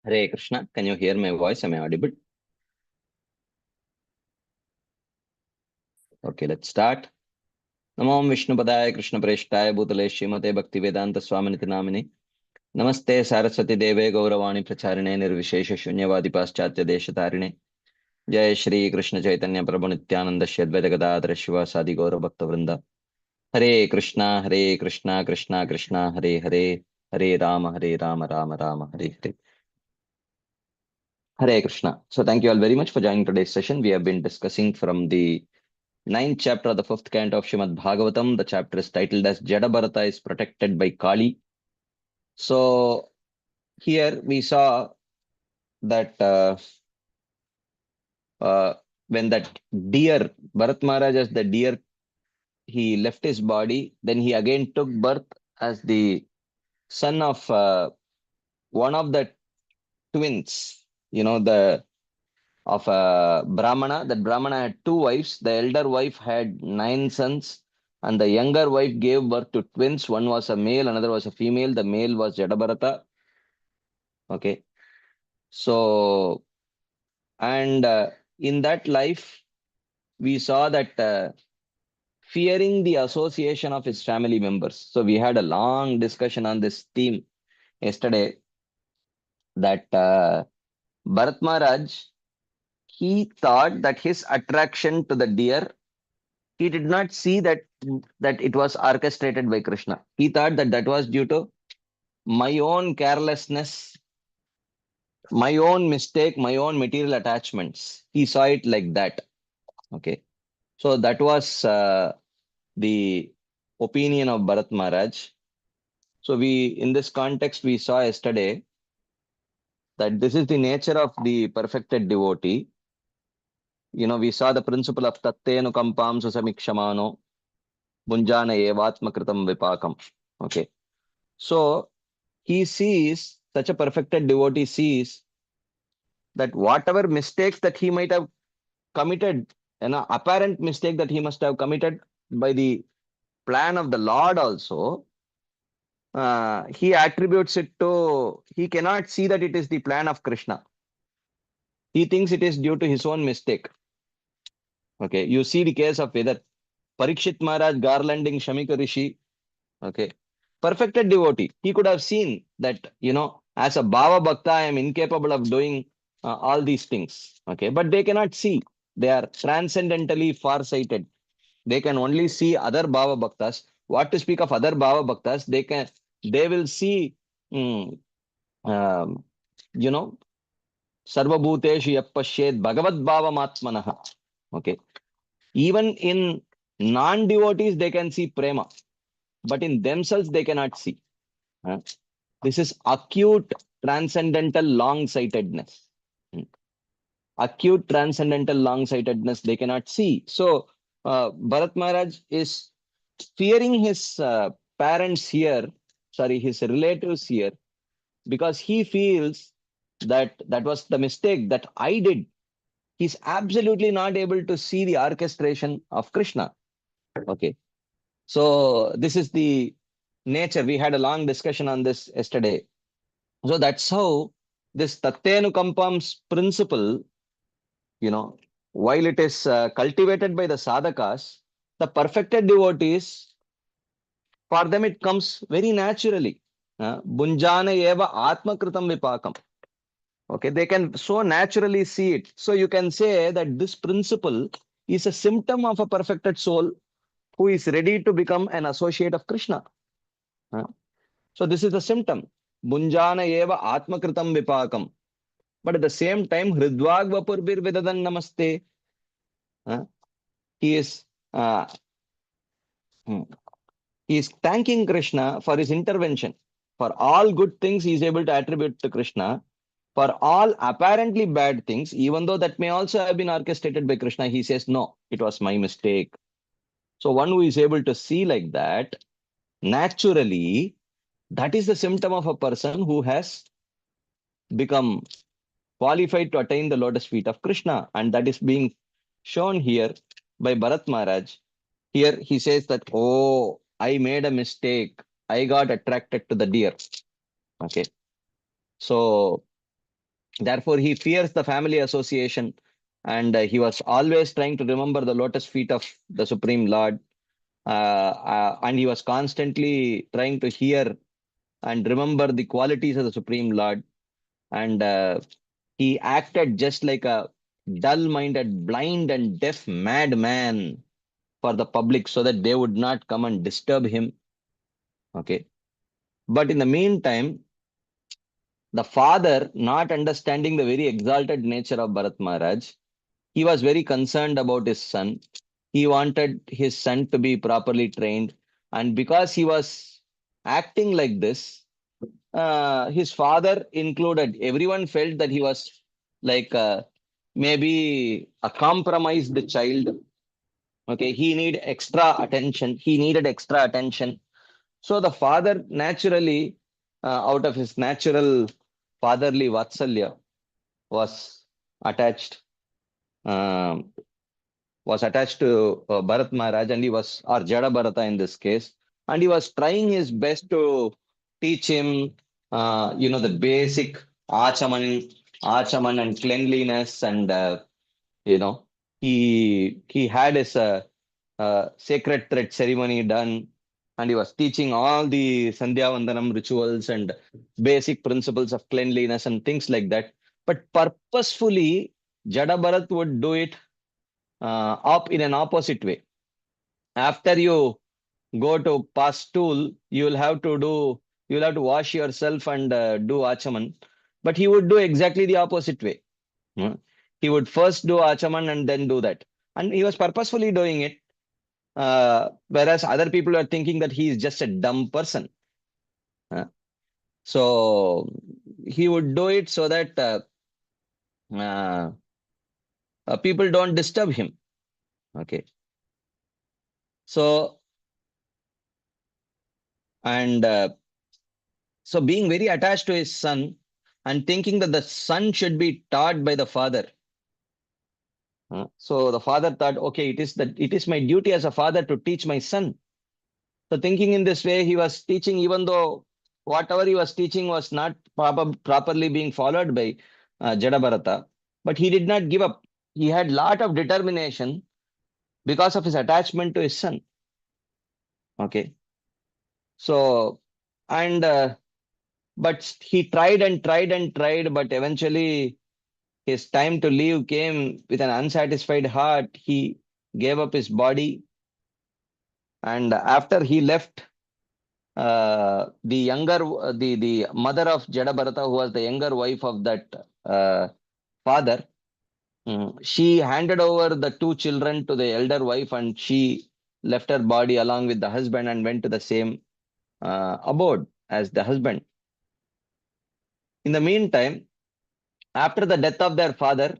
Hare Krishna. Can you hear my voice? Am I audible? Okay, let's start. Namo Vishnu Padaya Krishna Preshtaya Bhutale Srimate Bhakti Vedanta Swaminiti Namine. Namaste Saraswati Deve Gauravani Pracharine Nirvishesha Shunyavadi Paschatya Deshatarine. Jai Shri Krishna Chaitanya Prabhu Nityananda Shri Advaita Gadadhara Shivasadi Gaura Bhakta Vrinda. Hare Krishna Krishna Krishna Hare Hare. Hare Rama Rama Rama Hare Hare. Hare Krishna. So thank you all very much for joining today's session. We have been discussing from the ninth chapter of the fifth canto of Srimad Bhagavatam. The chapter is titled as Jadabharata is protected by Kali. So here we saw that when that deer, Bharat Maharaj as the deer, he left his body, then he again took birth as the son of one of the twins, the of a Brahmana. That Brahmana had two wives. The elder wife had 9 sons, and the younger wife gave birth to twins. One was a male, another was a female. The male was Jadabharata. Okay. So, and in that life, we saw that fearing the association of his family members. So, we had a long discussion on this theme yesterday that Bharat Maharaj, he thought that his attraction to the deer, he did not see that it was orchestrated by Krishna. He thought that that was due to my own carelessness, my own mistake, my own material attachments. He saw it like that. Okay. So that was the opinion of Bharat Maharaj. So in this context, we saw yesterday that this is the nature of the perfected devotee. We saw the principle of tattenu kampam susamikshamano bunjana evatmakritam vipakam. Okay. So he sees, such a perfected devotee sees that whatever mistakes that he might have committed, an apparent mistake that he must have committed by the plan of the Lord also, he attributes it to, he cannot see that it is the plan of Krishna. He thinks it is due to his own mistake. Okay, you see the case of whether Parikshit Maharaj garlanding Shamika Rishi. Okay, perfected devotee. He could have seen that, as a Bhava Bhakta, I am incapable of doing all these things. Okay, but they cannot see. They are transcendentally far-sighted. They can only see other Bhava Bhaktas. What to speak of other Bhava Bhaktas? They will see, mm, um, you know, Sarvabhuteshu Yappashed Bhagavad Bhava Matmanaha. Okay, even in non-devotees, they can see prema, but in themselves, they cannot see. This is acute transcendental long-sightedness. Hmm. Acute transcendental long-sightedness they cannot see. So Bharat Maharaj is fearing his parents here, sorry, his relatives here, because he feels that that was the mistake that I did. He's absolutely not able to see the orchestration of Krishna. Okay. So this is the nature. We had a long discussion on this yesterday. So that's how this Tattenukampam's principle, while it is cultivated by the sadhakas, the perfected devotees, for them it comes very naturally. Bunjana eva atma kritam vipakam. Okay, they can so naturally see it. So you can say that this principle is a symptom of a perfected soul who is ready to become an associate of Krishna. Uh, So this is the symptom. Bunjana eva atmakritam vipakam. But at the same time, Hridvag Vapurbir Vidadan Namaste. Uh, he is uh, hmm, he is thanking Krishna for his intervention. For all good things, he is able to attribute to Krishna. For all apparently bad things, even though that may also have been orchestrated by Krishna, he says, no, it was my mistake. So one who is able to see like that, naturally, that is the symptom of a person who has become qualified to attain the lotus feet of Krishna. And that is being shown here by Bharat Maharaj. Here he says that, oh, I made a mistake. I got attracted to the deer. Okay. So Therefore, he fears the family association, and he was always trying to remember the lotus feet of the Supreme Lord. And he was constantly trying to hear and remember the qualities of the Supreme Lord. And he acted just like a dull-minded, blind and deaf madman for the public so that they would not come and disturb him. Okay. But in the meantime, the father, not understanding the very exalted nature of Bharat Maharaj, he was very concerned about his son. He wanted his son to be properly trained. And because he was acting like this, his father included, everyone felt that he was like maybe a compromised child. Okay, he need extra attention. He needed extra attention. So the father naturally, out of his natural fatherly vatsalya, was attached. Um, was attached to Bharat Maharaj, and he was, or Jada Bharata in this case, and he was trying his best to teach him, the basic achaman and cleanliness, and you know, he had his sacred thread ceremony done, and he was teaching all the Sandhya Vandanam rituals and basic principles of cleanliness and things like that. But purposefully, Jada Bharat would do it up in an opposite way. After you go to pass stool, you'll have to wash yourself and do achaman. But he would do exactly the opposite way. Hmm. He would first do achaman and then do that. And he was purposefully doing it. Whereas other people are thinking that he is just a dumb person. Uh, so he would do it so that uh, people don't disturb him. Okay. So, and so being very attached to his son and thinking that the son should be taught by the father. So the father thought, okay, it is my duty as a father to teach my son. So thinking in this way, he was teaching, even though whatever he was teaching was not properly being followed by Jada, but he did not give up. He had lot of determination because of his attachment to his son. Okay. So, and but he tried and tried and tried, but eventually his time to leave came with an unsatisfied heart. He gave up his body, and after he left, the mother of Jada Bharata, who was the younger wife of that father, she handed over the two children to the elder wife, and she left her body along with the husband and went to the same abode as the husband. In the meantime, after the death of their father,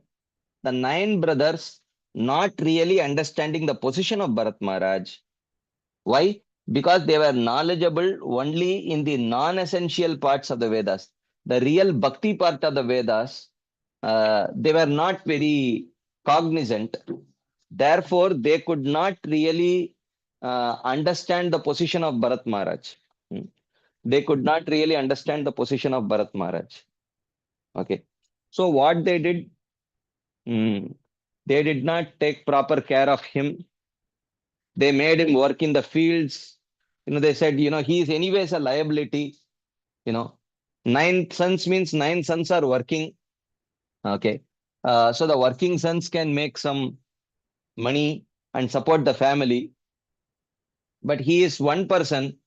the nine brothers, not really understanding the position of Bharat Maharaj. Why? Because they were knowledgeable only in the non-essential parts of the Vedas. The real bhakti part of the Vedas, they were not very cognizant. Therefore, they could not really understand the position of Bharat Maharaj. Hmm. They could not really understand the position of Bharat Maharaj. Okay. So what they did, hmm, they did not take proper care of him. They made him work in the fields. They said, he is anyways a liability. You know, nine sons means nine sons are working. Okay. So the working sons can make some money and support the family. But he is one person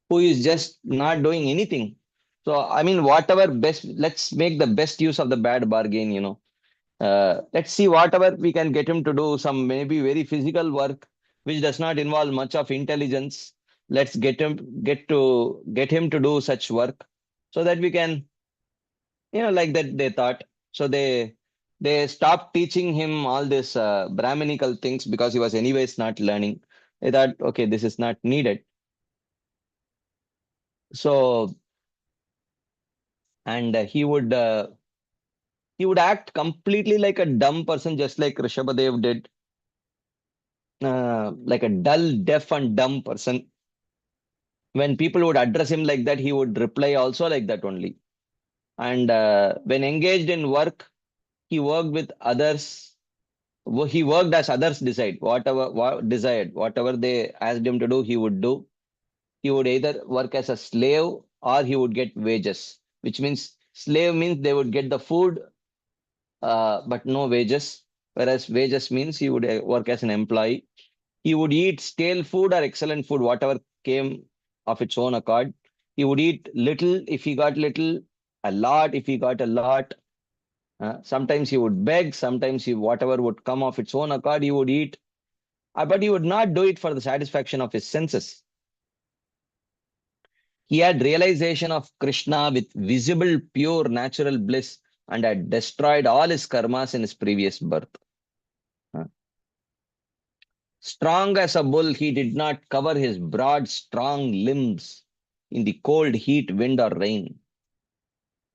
who is just not doing anything. So, I mean, whatever best, let's make the best use of the bad bargain. Let's see whatever we can get him to do, some maybe very physical work which does not involve much of intelligence. Let's get him to do such work so that we can, like that they thought. So they stopped teaching him all this Brahminical things because he was anyways not learning. They thought, okay, this is not needed. So, and he would act completely like a dumb person, just like Rishabhadev did, like a dull, deaf, and dumb person. When people would address him like that, he would reply also like that only. And when engaged in work, he worked with others. He worked as others decide. Desired, whatever they asked him to do, he would do. He would either work as a slave or he would get wages, which means slave means they would get the food, but no wages. Whereas wages means he would work as an employee. He would eat stale food or excellent food, whatever came of its own accord. He would eat little if he got little, a lot if he got a lot. Sometimes he would beg, sometimes whatever would come of its own accord, he would eat. But he would not do it for the satisfaction of his senses. He had realization of Krishna with visible, pure, natural bliss and had destroyed all his karmas in his previous birth. Strong as a bull, he did not cover his broad, strong limbs in the cold heat, wind, or rain.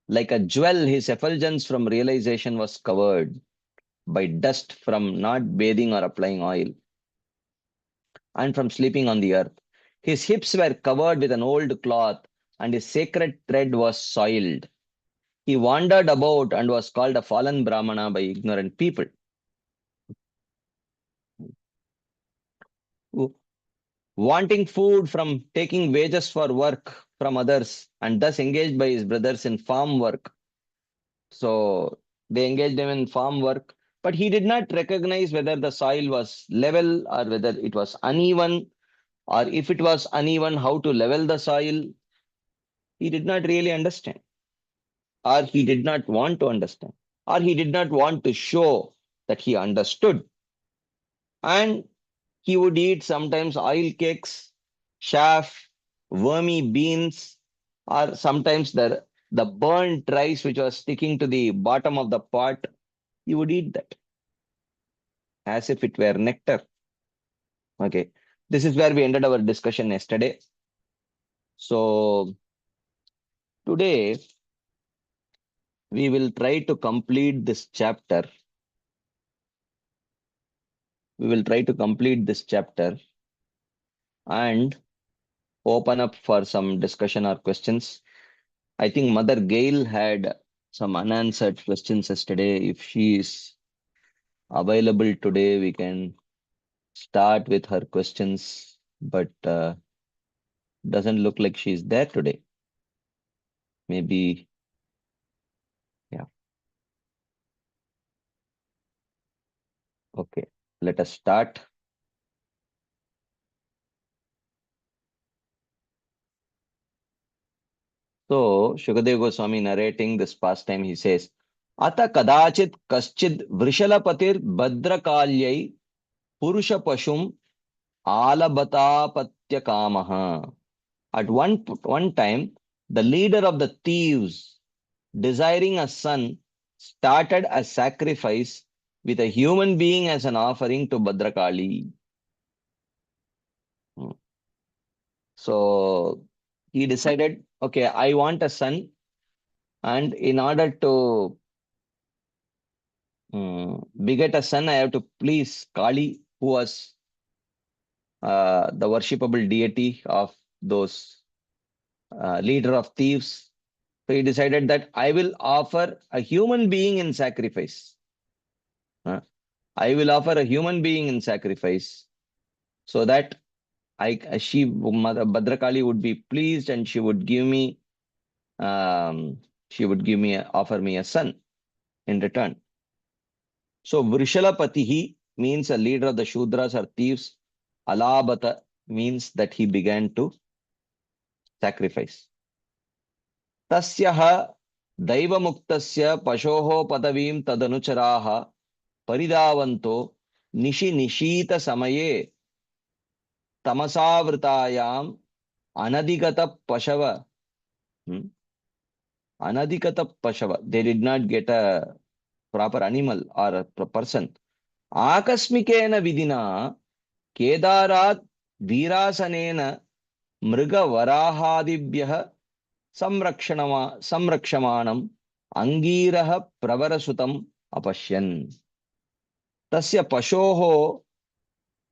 Like a jewel, his effulgence from realization was covered by dust from not bathing or applying oil, and from sleeping on the earth. His hips were covered with an old cloth, and his sacred thread was soiled. He wandered about and was called a fallen Brahmana by ignorant people. Wanting food from taking wages for work from others, and thus engaged by his brothers in farm work. So they engaged him in farm work, but he did not recognize whether the soil was level or whether it was uneven, or if it was uneven, how to level the soil. He did not really understand, or he did not want to understand, or he did not want to show that he understood. And he would eat sometimes oil cakes, chaff, wormy beans, or sometimes the burnt rice which was sticking to the bottom of the pot. He would eat that as if it were nectar. Okay. This is where we ended our discussion yesterday. So today we will try to complete this chapter. We will try to complete this chapter and open up for some discussion or questions. I think Mother Gail had some unanswered questions yesterday. If she is available today, we can start with her questions, but doesn't look like she's there today. Maybe, yeah. Okay, let us start. So, Shukadeva Goswami narrating this pastime, he says, Ata kadachit kaschid vrishalapatir badrakalyai purusha pashum alabatapatya kamaha. At one time, the leader of the thieves, desiring a son, started a sacrifice with a human being as an offering to Badrakali. So he decided, okay, I want a son, and in order to beget a son, I have to please Kali, who was the worshipable deity of those leader of thieves. So he decided that I will offer a human being in sacrifice. I will offer a human being in sacrifice so that Mother Badrakali would be pleased and um, offer me a son in return. So Vrishalapatihi means a leader of the Shudras or thieves. Alabata means that he began to sacrifice. Tasyaha Daivamuktasya Pashoho Padavim Tadanucharaha Paridavanto Nishi Nishita Samaye Tamasavrtayam Anadigata Pashava. Anadigata Pashava. They did not get a proper animal or a person. Akasmikena Vidina Kedarat Virasanena Mriga Varahadibhyaha Samrakshamanam Angiraha Pravarasutam Apashyan. Tasya Pashoho,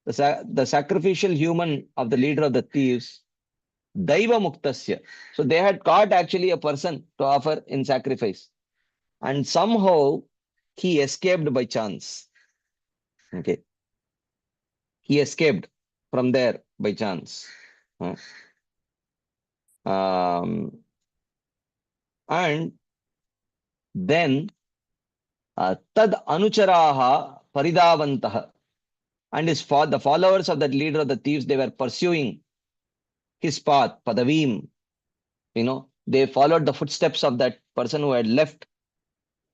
the sacrificial human of the leader of the thieves, Daiva Muktasya. So they had caught actually a person to offer in sacrifice. And somehow he escaped by chance. Okay. He escaped from there by chance. Uh, and then tad anucharaha paridavantaha. And the followers of that leader of the thieves, they were pursuing his path, padavim. They followed the footsteps of that person who had left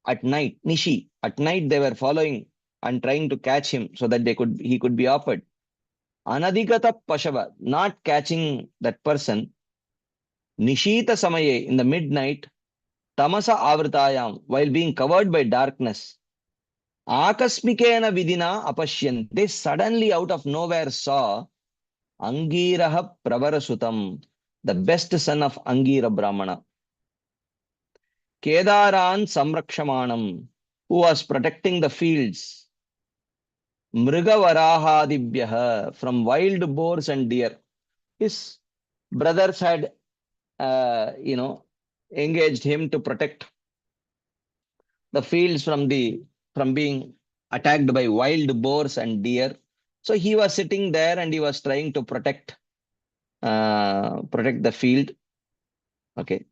at night, Nishi. At night they were following and trying to catch him so that he could be offered. Anadikata Pashava, not catching that person, Nishita Samaye, in the midnight, Tamasa Avritayam, while being covered by darkness, Akasmikena Vidina Apashyan, they suddenly out of nowhere saw Angiraha Pravarasutam, the best son of Angira Brahmana, Kedaran Samrakshamanam, who was protecting the fields, Mrigavarahadibhyaha, from wild boars and deer. His brothers had, engaged him to protect the fields from being attacked by wild boars and deer. So he was sitting there and he was trying to protect the field. Okay.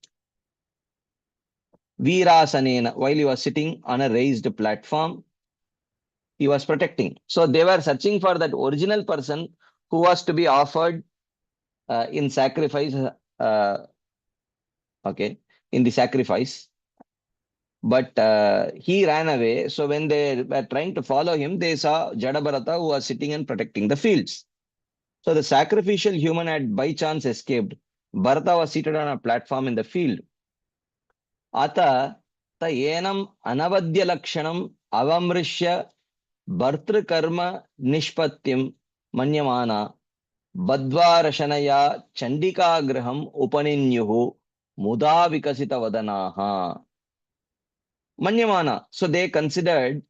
Veerasanena, while he was sitting on a raised platform, he was protecting. So they were searching for that original person who was to be offered in sacrifice. Okay, in the sacrifice. But he ran away. So when they were trying to follow him, they saw Jadabharata who was sitting and protecting the fields. So the sacrificial human had by chance escaped. Bharata was seated on a platform in the field. Ata ta enam anavadya lakshanam avamrishya bhartrakarma nishpatyam manyamana badvarashanaya chandika graham upaninyuhu muda vikasita vadanaha. Manyamana. So they considered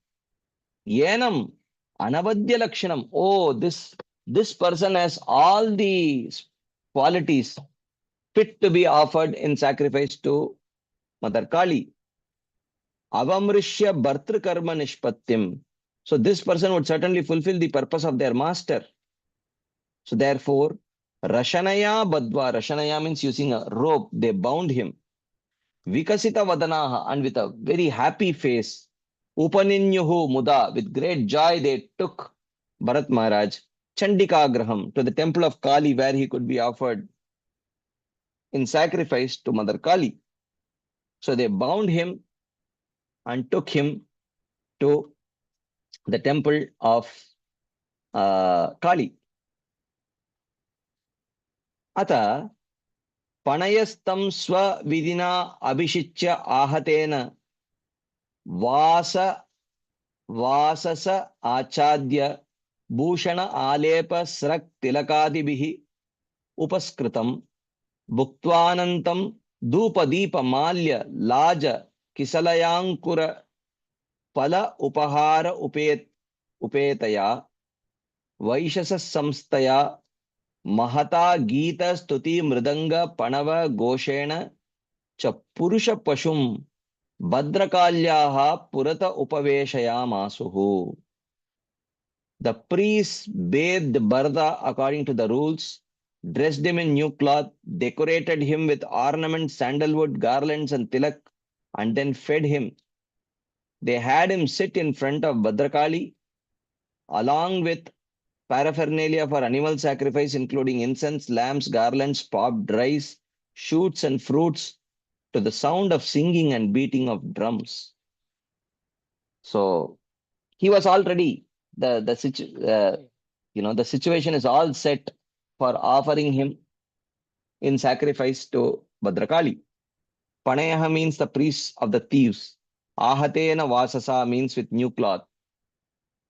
Yenam Anavadya Lakshanam. Oh, this person has all the qualities fit to be offered in sacrifice to Mother Kali. Avamrishya Bhartru Karma Nishpatyam. So this person would certainly fulfill the purpose of their master. So therefore, Rashanaya Badva. Rashanaya means using a rope. They bound him. Vikasita Vadanaha, and with a very happy face, Upaninyuhu Muda, with great joy they took Bharat Maharaj Chandika Graham to the temple of Kali where he could be offered in sacrifice to Mother Kali. So they bound him and took him to the temple of Kali. Ata Panayastam Swa Vidina Abhishitya Ahatena Vasa Vasasa Achadya Bhushana Alepa Srak Tilakadibihi Upaskritam Bhuktvanantam Dhupadipa Malya Laja Kisalayankura Pala Upahara Upetaya Vaishasa Samstaya Mahata Gita Stuti Mridanga Panava Goshena Cha Purusha Pashum Bhadrakalyaha Purata Upaveshayamasuhu. The priests bathed Bharata according to the rules, dressed him in new cloth, decorated him with ornaments, sandalwood, garlands, and tilak, and then fed him. They had him sit in front of Bhadrakali, along with paraphernalia for animal sacrifice, including incense, lamps, garlands, popped rice, shoots, and fruits, to the sound of singing and beating of drums. So he was already the situation is all set for offering him in sacrifice to Bhadrakali. Panayaha means the priests of the thieves. Ahatena Vasasa means with new cloth.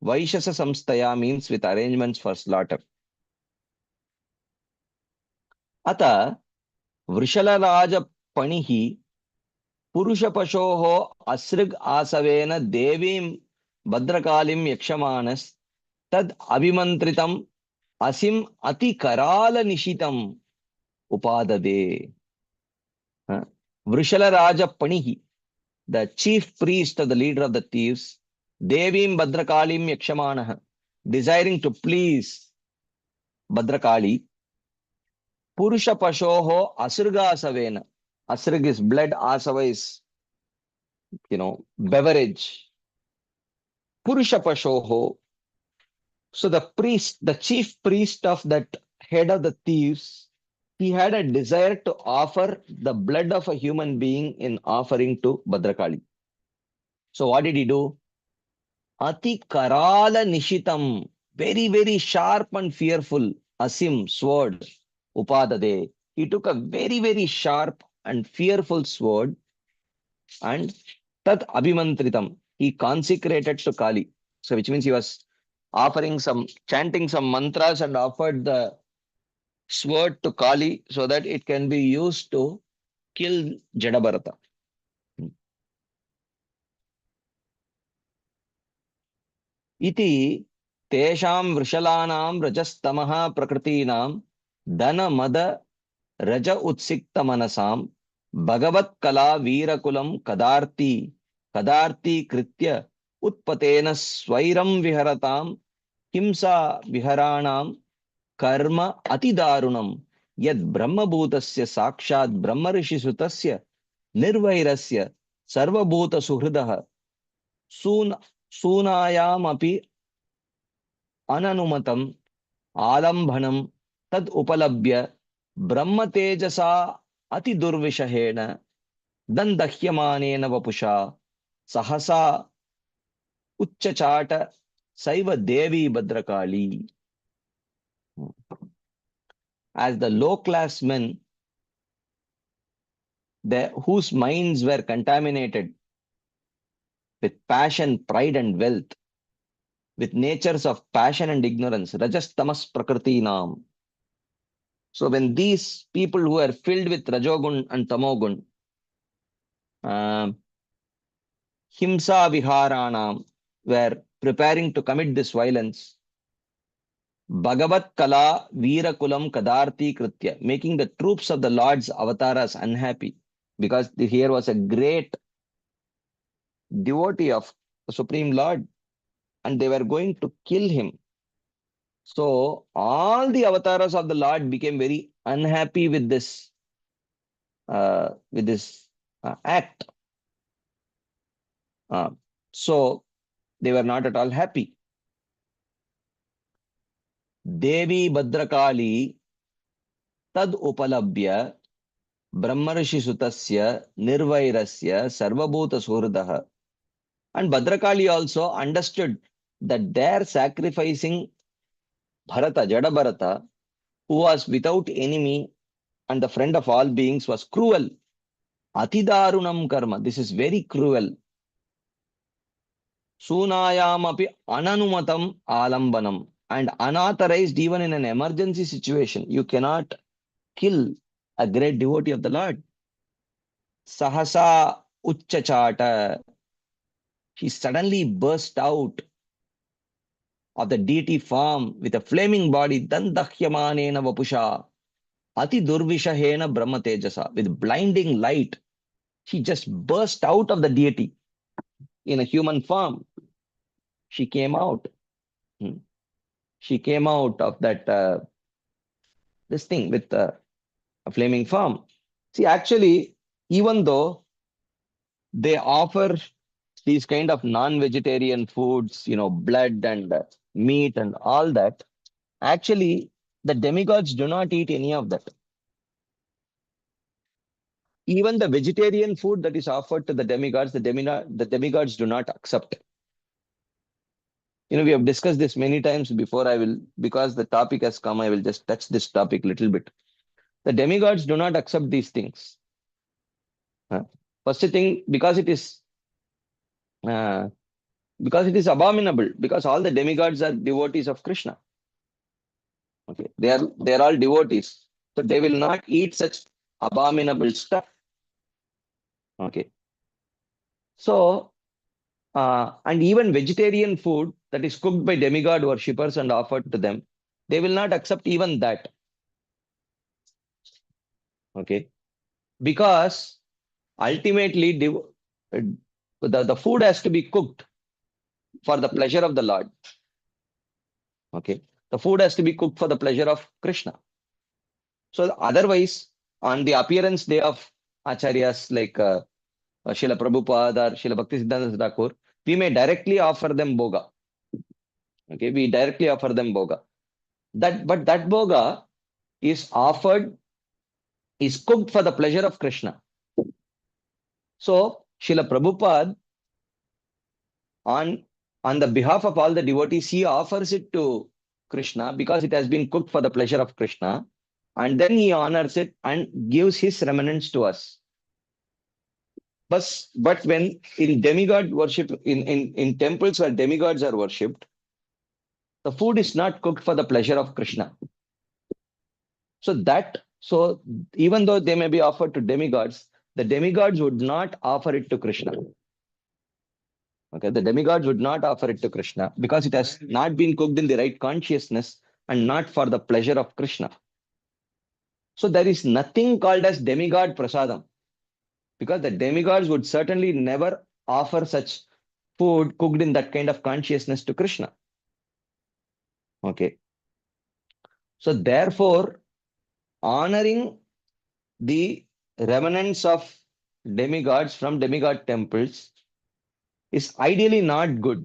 Vaishasa Samstaya means with arrangements for slaughter. Ata Vrishala Raja Panihi Purusha Pashoho Asrig Asavena Devim Bhadrakalim Yakshamanas Tad Abhimantritam Asim Ati Karala Nishitam. upadade. Vrishala Raja Panihi, the chief priest of the leader of the thieves, Devim Bhadrakalim Yakshamanaha, desiring to please Bhadrakali, Purusha Pashoho Asurga Asavena. Asrag is blood, Asava is, beverage. Purusha Pashoho. So the priest, the chief priest of that head of the thieves, he had a desire to offer the blood of a human being in offering to Bhadrakali. So what did he do? Ati Karala Nishitam, very, very sharp and fearful, Asim, sword, Upadade. He took a very, very sharp and fearful sword and Tat Abhimantritam, he consecrated to Kali. So which means he was chanting some mantras and offered the sword to Kali so that it can be used to kill Jadabharata. Iti tesham vrishalanam rajastamaha prakritinam dana mada raja utsikta manasam bhagavat kala veerakulam kadarti kritya utpatena swairam viharatam himsa viharanam karma atidarunam yad brahmabhutasya sakshat brahmarishi sutasya nirvairasya sarvabhuta suhridah sun सूनायाम अपि अननुमतम आलंभनम तद उपलभ्य ब्रह्म तेजसा अति दुर्विषहेण दंदह्यमानेन वपुषा सहसा उच्चचाट सैव देवी Bhadrakali. As the low class men, whose minds were contaminated with passion, pride and wealth, with natures of passion and ignorance, rajas tamas prakriti nam. So when these people who are filled with rajogun and tamogun, himsa viharanam, were preparing to commit this violence, bhagavat kala veerakulam kadarti kritya, making the troops of the Lord's avatars unhappy, because here was a great devotee of the Supreme Lord, and they were going to kill him. So all the avatars of the Lord became very unhappy with this act. So they were not at all happy. Devi Bhadrakali tad upalabhya brahmarishi sutasya nirvairasya sarvabhuta suhridah. And Bhadrakali also understood that their sacrificing Bharata, Jada Bharata, who was without enemy and the friend of all beings, was cruel. Atidarunam karma. This is very cruel. Sunayamapi ananumatam alambanam. And unauthorized even in an emergency situation. You cannot kill a great devotee of the Lord. Sahasa uchchachata. He suddenly burst out of the deity form with a flaming body. Dandahyamanena vapusha. Ati durvishahena brahma tejasa. With blinding light. She just burst out of the deity in a human form. She came out. She came out of that this thing with a flaming form. See, actually, even though they offer these kind of non-vegetarian foods, blood and meat and all that, actually, the demigods do not eat any of that. Even the vegetarian food that is offered to the demigods, the demigods do not accept. We have discussed this many times before. Because the topic has come, I will just touch this topic a little bit. The demigods do not accept these things. First thing, because it is abominable, because all the demigods are devotees of Krishna. Okay, they are all devotees, so they will not eat such abominable stuff. Okay, so and even vegetarian food that is cooked by demigod worshippers and offered to them, they will not accept even that. Okay. Because ultimately the food has to be cooked for the pleasure of the Lord. Okay. The food has to be cooked for the pleasure of Krishna. So otherwise, on the appearance day of Acharyas like Srila Prabhupada or Srila Bhaktisiddhanta Thakur, we may directly offer them boga. Okay, we directly offer them boga. But that boga is offered, is cooked for the pleasure of Krishna. So Srila Prabhupada, on on the behalf of all the devotees, he offers it to Krishna because it has been cooked for the pleasure of Krishna, and then he honors it and gives his remnants to us. But when in demigod worship, in temples where demigods are worshipped, the food is not cooked for the pleasure of Krishna. So even though they may be offered to demigods, the demigods would not offer it to Krishna. Okay, the demigods would not offer it to Krishna because it has not been cooked in the right consciousness and not for the pleasure of Krishna. So there is nothing called as demigod prasadam because the demigods would certainly never offer such food cooked in that kind of consciousness to Krishna. Okay. So therefore, honoring the remnants of demigods from demigod temples is ideally not good.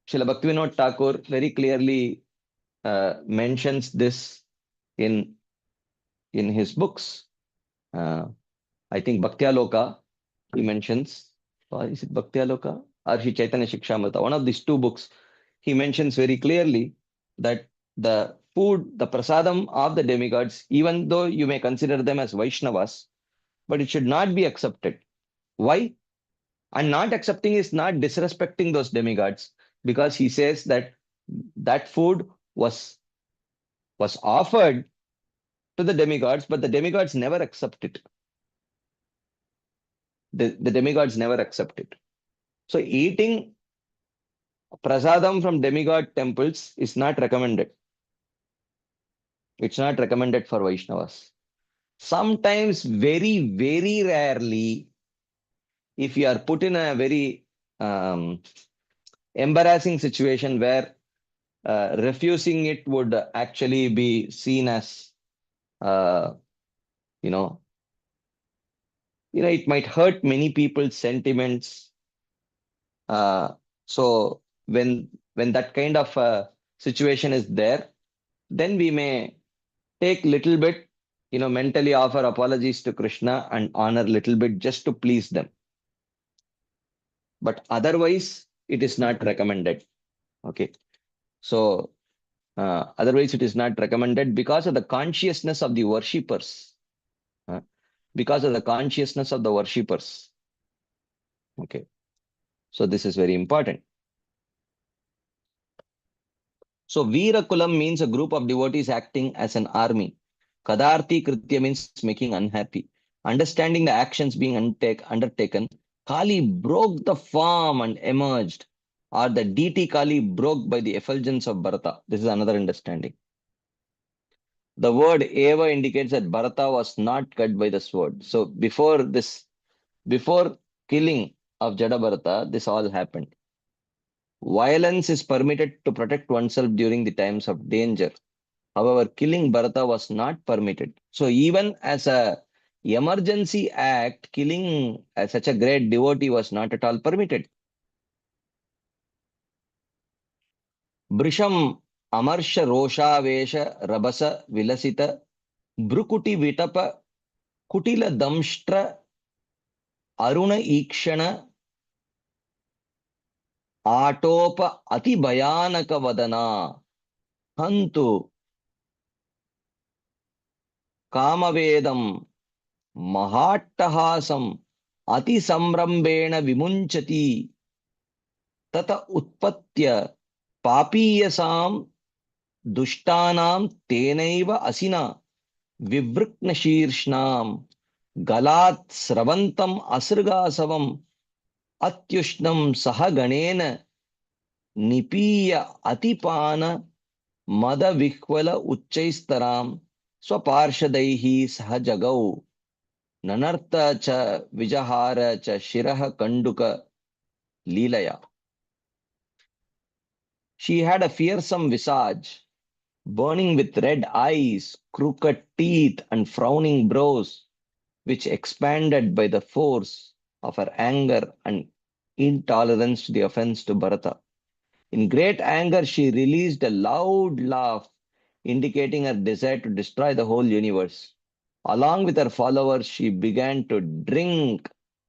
Srila Bhaktivinoda Thakur very clearly mentions this in his books. I think Bhaktyaloka, he mentions, or is it Bhaktyaloka or Shri Chaitanya Shikshamrita? One of these two books, he mentions very clearly that the food, the prasadam of the demigods, even though you may consider them as Vaishnavas, but it should not be accepted. Why? And not accepting is not disrespecting those demigods, because he says that that food was offered to the demigods, but the demigods never accept it. The demigods never accept it. So eating prasadam from demigod temples is not recommended. It's not recommended for Vaishnavas. Sometimes, very, very rarely, if you are put in a very embarrassing situation where refusing it would actually be seen as, uh, you know, it might hurt many people's sentiments. So when that kind of situation is there, then we may take little bit, mentally offer apologies to Krishna and honor little bit just to please them. But otherwise, it is not recommended. Okay. So otherwise, it is not recommended because of the consciousness of the worshippers. Because of the consciousness of the worshippers. Okay. So this is very important. So Veerakulam means a group of devotees acting as an army. Kadarti Kritya means making unhappy. Understanding the actions being undertaken, Kali broke the form and emerged, or the deity Kali broke by the effulgence of Bharata. This is another understanding. The word Eva indicates that Bharata was not cut by the sword. So before killing of Jada Bharata, this all happened. Violence is permitted to protect oneself during the times of danger. However, killing Bharata was not permitted. So even as a emergency act, killing such a great devotee was not at all permitted. Brisham Amarsha Roshavesha Rabasa Vilasita Brukuti Vitapa Kutila Damshtra Aruna Ikshana Atopa Ati Bhayanaka Vadana Hantu Kamavedam Mahattahasam Ati Samrambena Vimunchati Tata Utpatya Papiyasam Dushtanam Tenaiva Asina Vivriknashirshnam Galat Sravantam Asrgasavam Atyushnam Sahaganena Nipiya Atipana Mada Vikvala Uchaistaram Swaparshadaihi Sahajagau Nanartha cha Vijahara cha Shiraha Kanduka Leelaya. She had a fearsome visage, burning with red eyes, crooked teeth, and frowning brows, which expanded by the force of her anger and intolerance to the offense to Bharata. In great anger, she released a loud laugh, indicating her desire to destroy the whole universe. Along with her followers, she began to drink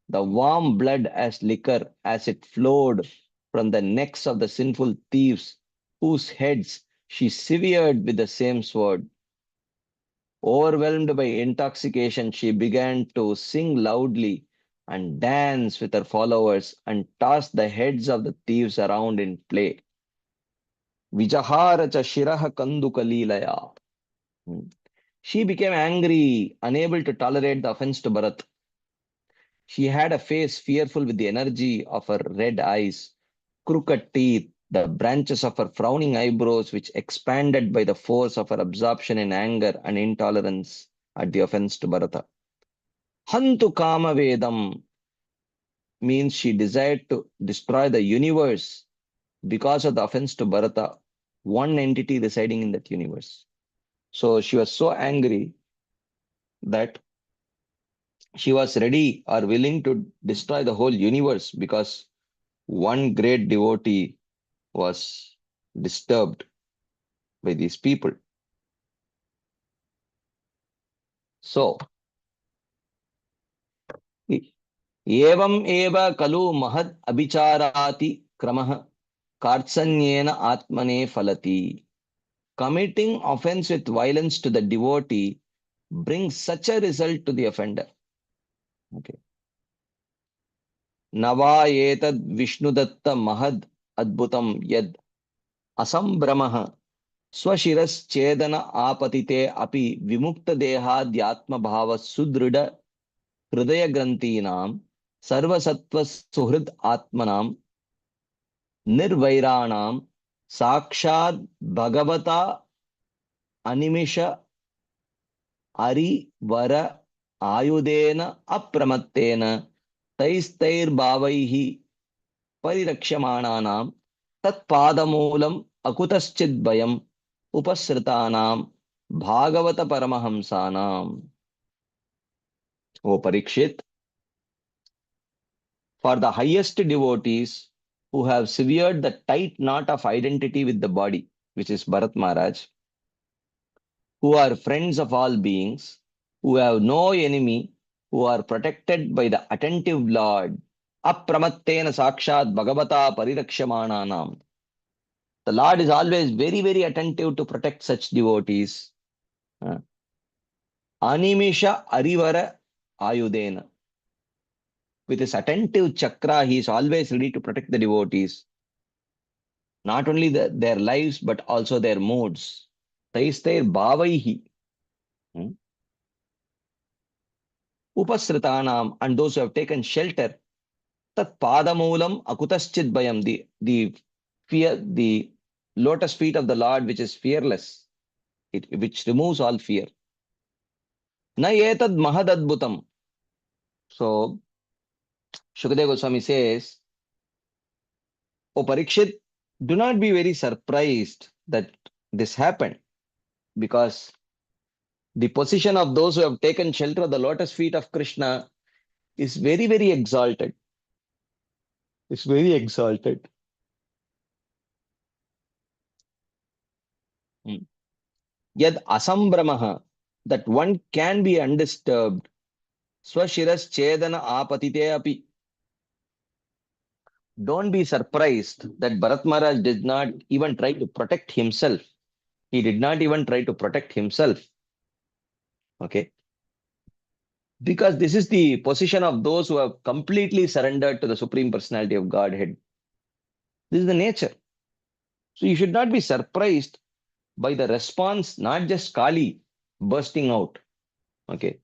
the warm blood as liquor as it flowed from the necks of the sinful thieves, whose heads she severed with the same sword. Overwhelmed by intoxication, she began to sing loudly and dance with her followers and toss the heads of the thieves around in play. Vijahara cha shiraha kanduka leelaya. She became angry, unable to tolerate the offense to Bharat. She had a face fearful with the energy of her red eyes, crooked teeth, the branches of her frowning eyebrows, which expanded by the force of her absorption in anger and intolerance at the offense to Bharata. Hantu Kama Vedam means she desired to destroy the universe because of the offense to Bharata, one entity residing in that universe. So she was so angry that she was ready or willing to destroy the whole universe because one great devotee was disturbed by these people. So, evam eva kalu mahad abicharati kramah kartsanyena atmane falati. Committing offense with violence to the devotee brings such a result to the offender. Okay. Nava etad Vishnudatta mahad adbhutam yad asambramah स्वशिरश्चेदन आपतिते अपि विमुक्त देहाद्यात्म भाव सुदृढ़ हृदय ग्रंथीनां सर्वसत्व सुहृद आत्मनां निर्वैराणां साक्षात् भगवता अनिमिष अरिवर आयुधेन अप्रमत्तेन तैस्तैर्भावैः परिरक्ष्यमाणानां तत्पादमूलम् अकुतश्चिद्भयम् उपसृतानां Bhagavat परमहंसानां. O Parikshit, for the highest devotees who have severed the tight knot of identity with the body, which is Bharat Maharaj, who are friends of all beings, who have no enemy, who are protected by the attentive Lord, apramatena sakshat bhagavata parirakshamananam. The Lord is always very, very attentive to protect such devotees. Animisha Arivara Ayudena. With his attentive chakra, he is always ready to protect the devotees. Not only their lives, but also their moods. Taistair Bhavaihi. Upasritanam, and those who have taken shelter. Tat Padamulam Akutaschid Bayam. The fear, the lotus feet of the Lord, which is fearless, which removes all fear. Na etad mahadadbhutam. So, Shukadeva Goswami says, O Parikshit, do not be very surprised that this happened because the position of those who have taken shelter of the lotus feet of Krishna is very, very exalted. It's very exalted. Yad asambramaha, that one can be undisturbed. Swashiras chedana apatite api. Don't be surprised that Bharat Maharaj did not even try to protect himself. He did not even try to protect himself. Okay. Because this is the position of those who have completely surrendered to the Supreme Personality of Godhead. This is the nature. So you should not be surprised by the response, not just Kali bursting out, okay,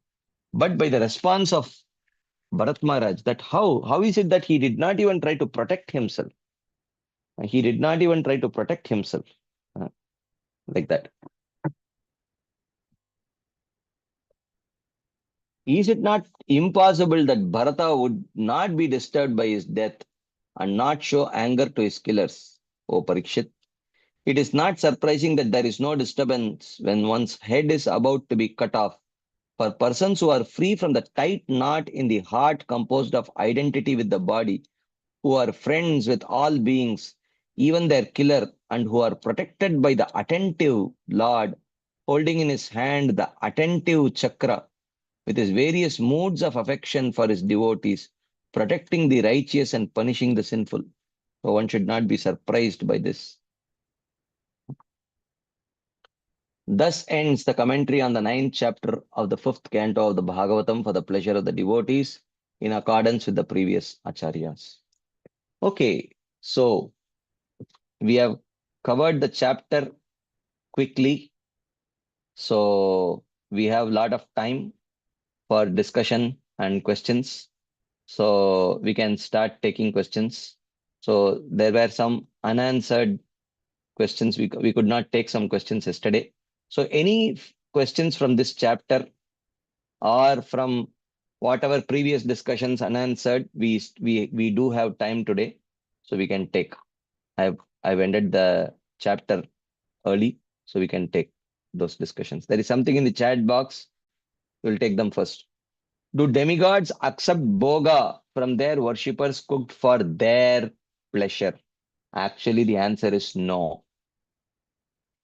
but by the response of Bharat Maharaj. That how is it that he did not even try to protect himself? He did not even try to protect himself, uh, like that. Is it not impossible that Bharata would not be disturbed by his death and not show anger to his killers? O Parikshit, it is not surprising that there is no disturbance when one's head is about to be cut off. For persons who are free from the tight knot in the heart composed of identity with the body, who are friends with all beings, even their killer, and who are protected by the attentive Lord, holding in his hand the attentive chakra with his various moods of affection for his devotees, protecting the righteous and punishing the sinful. So one should not be surprised by this. Thus ends the commentary on the 9th chapter of the 5th canto of the Bhagavatam for the pleasure of the devotees in accordance with the previous acharyas. Okay, so we have covered the chapter quickly. So we have a lot of time for discussion and questions. So we can start taking questions. So there were some unanswered questions. We could not take some questions yesterday. So any questions from this chapter or from whatever previous discussions unanswered, we do have time today, so we can take. I've ended the chapter early, so we can take those discussions. There is something in the chat box. We'll take them first. Do demigods accept boga from their worshippers cooked for their pleasure? Actually, the answer is no.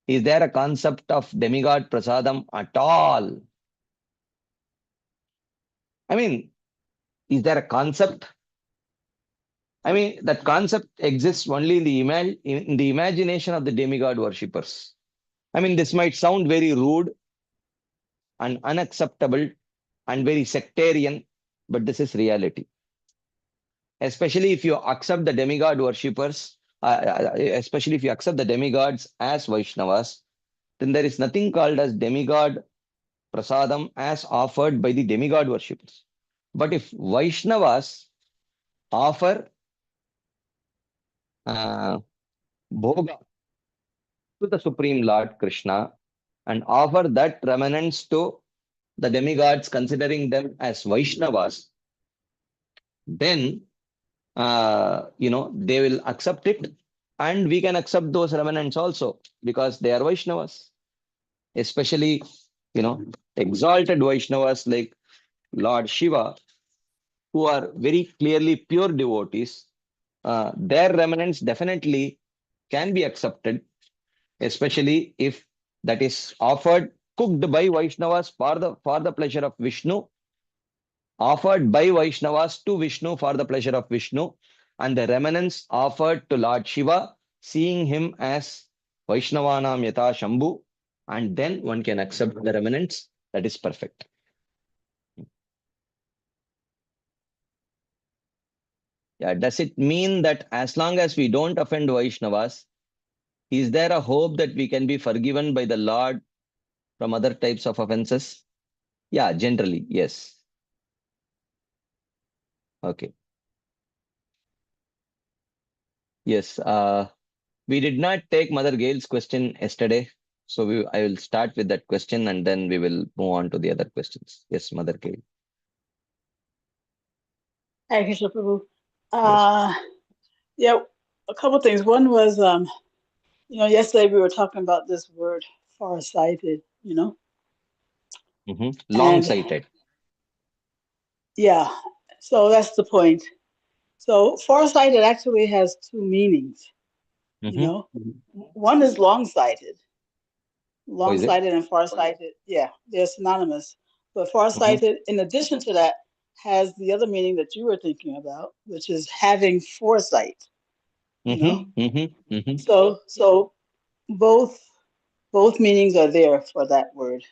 Is there a concept of demigod prasadam at all? I mean, is there a concept? I mean, that concept exists only in in the imagination of the demigod worshippers. I mean, this might sound very rude and unacceptable and very sectarian, but this is reality. Especially if you accept the demigod worshippers, especially if you accept the demigods as Vaishnavas, then there is nothing called as demigod prasadam as offered by the demigod worshippers. But if Vaishnavas offer uh, bhoga to the Supreme Lord Krishna and offer that remanence to the demigods, considering them as Vaishnavas, then they will accept it, and we can accept those remnants also because they are Vaishnavas, especially exalted Vaishnavas like Lord Shiva, who are very clearly pure devotees. Their remnants definitely can be accepted, especially if that is offered cooked by Vaishnavas for the pleasure of Vishnu, offered by Vaishnavas to Vishnu for the pleasure of Vishnu, and the remnants offered to Lord Shiva, seeing him as Vaishnavanam Yata Shambhu, and then one can accept the remnants. That is perfect. Yeah, does it mean that as long as we don't offend Vaishnavas, is there a hope that we can be forgiven by the Lord from other types of offenses? Yeah, generally, yes. Okay. Yes. We did not take Mother Gail's question yesterday. So I will start with that question and then we will move on to the other questions. Yes, Mother Gail. Hi, Krishna Prabhu. Yes. Yeah, a couple things. One was, yesterday we were talking about this word farsighted, and Long-sighted. yeah, so that's the point. So farsighted actually has two meanings, you Mm-hmm. know. One is long-sighted, Oh, is it? long-sighted and farsighted. Yeah, they're synonymous. But Mm-hmm. farsighted, in addition to that, has the other meaning that you were thinking about, which is having foresight, you know. Mm-hmm. Mm-hmm. Mm-hmm. So both both meanings are there for that word.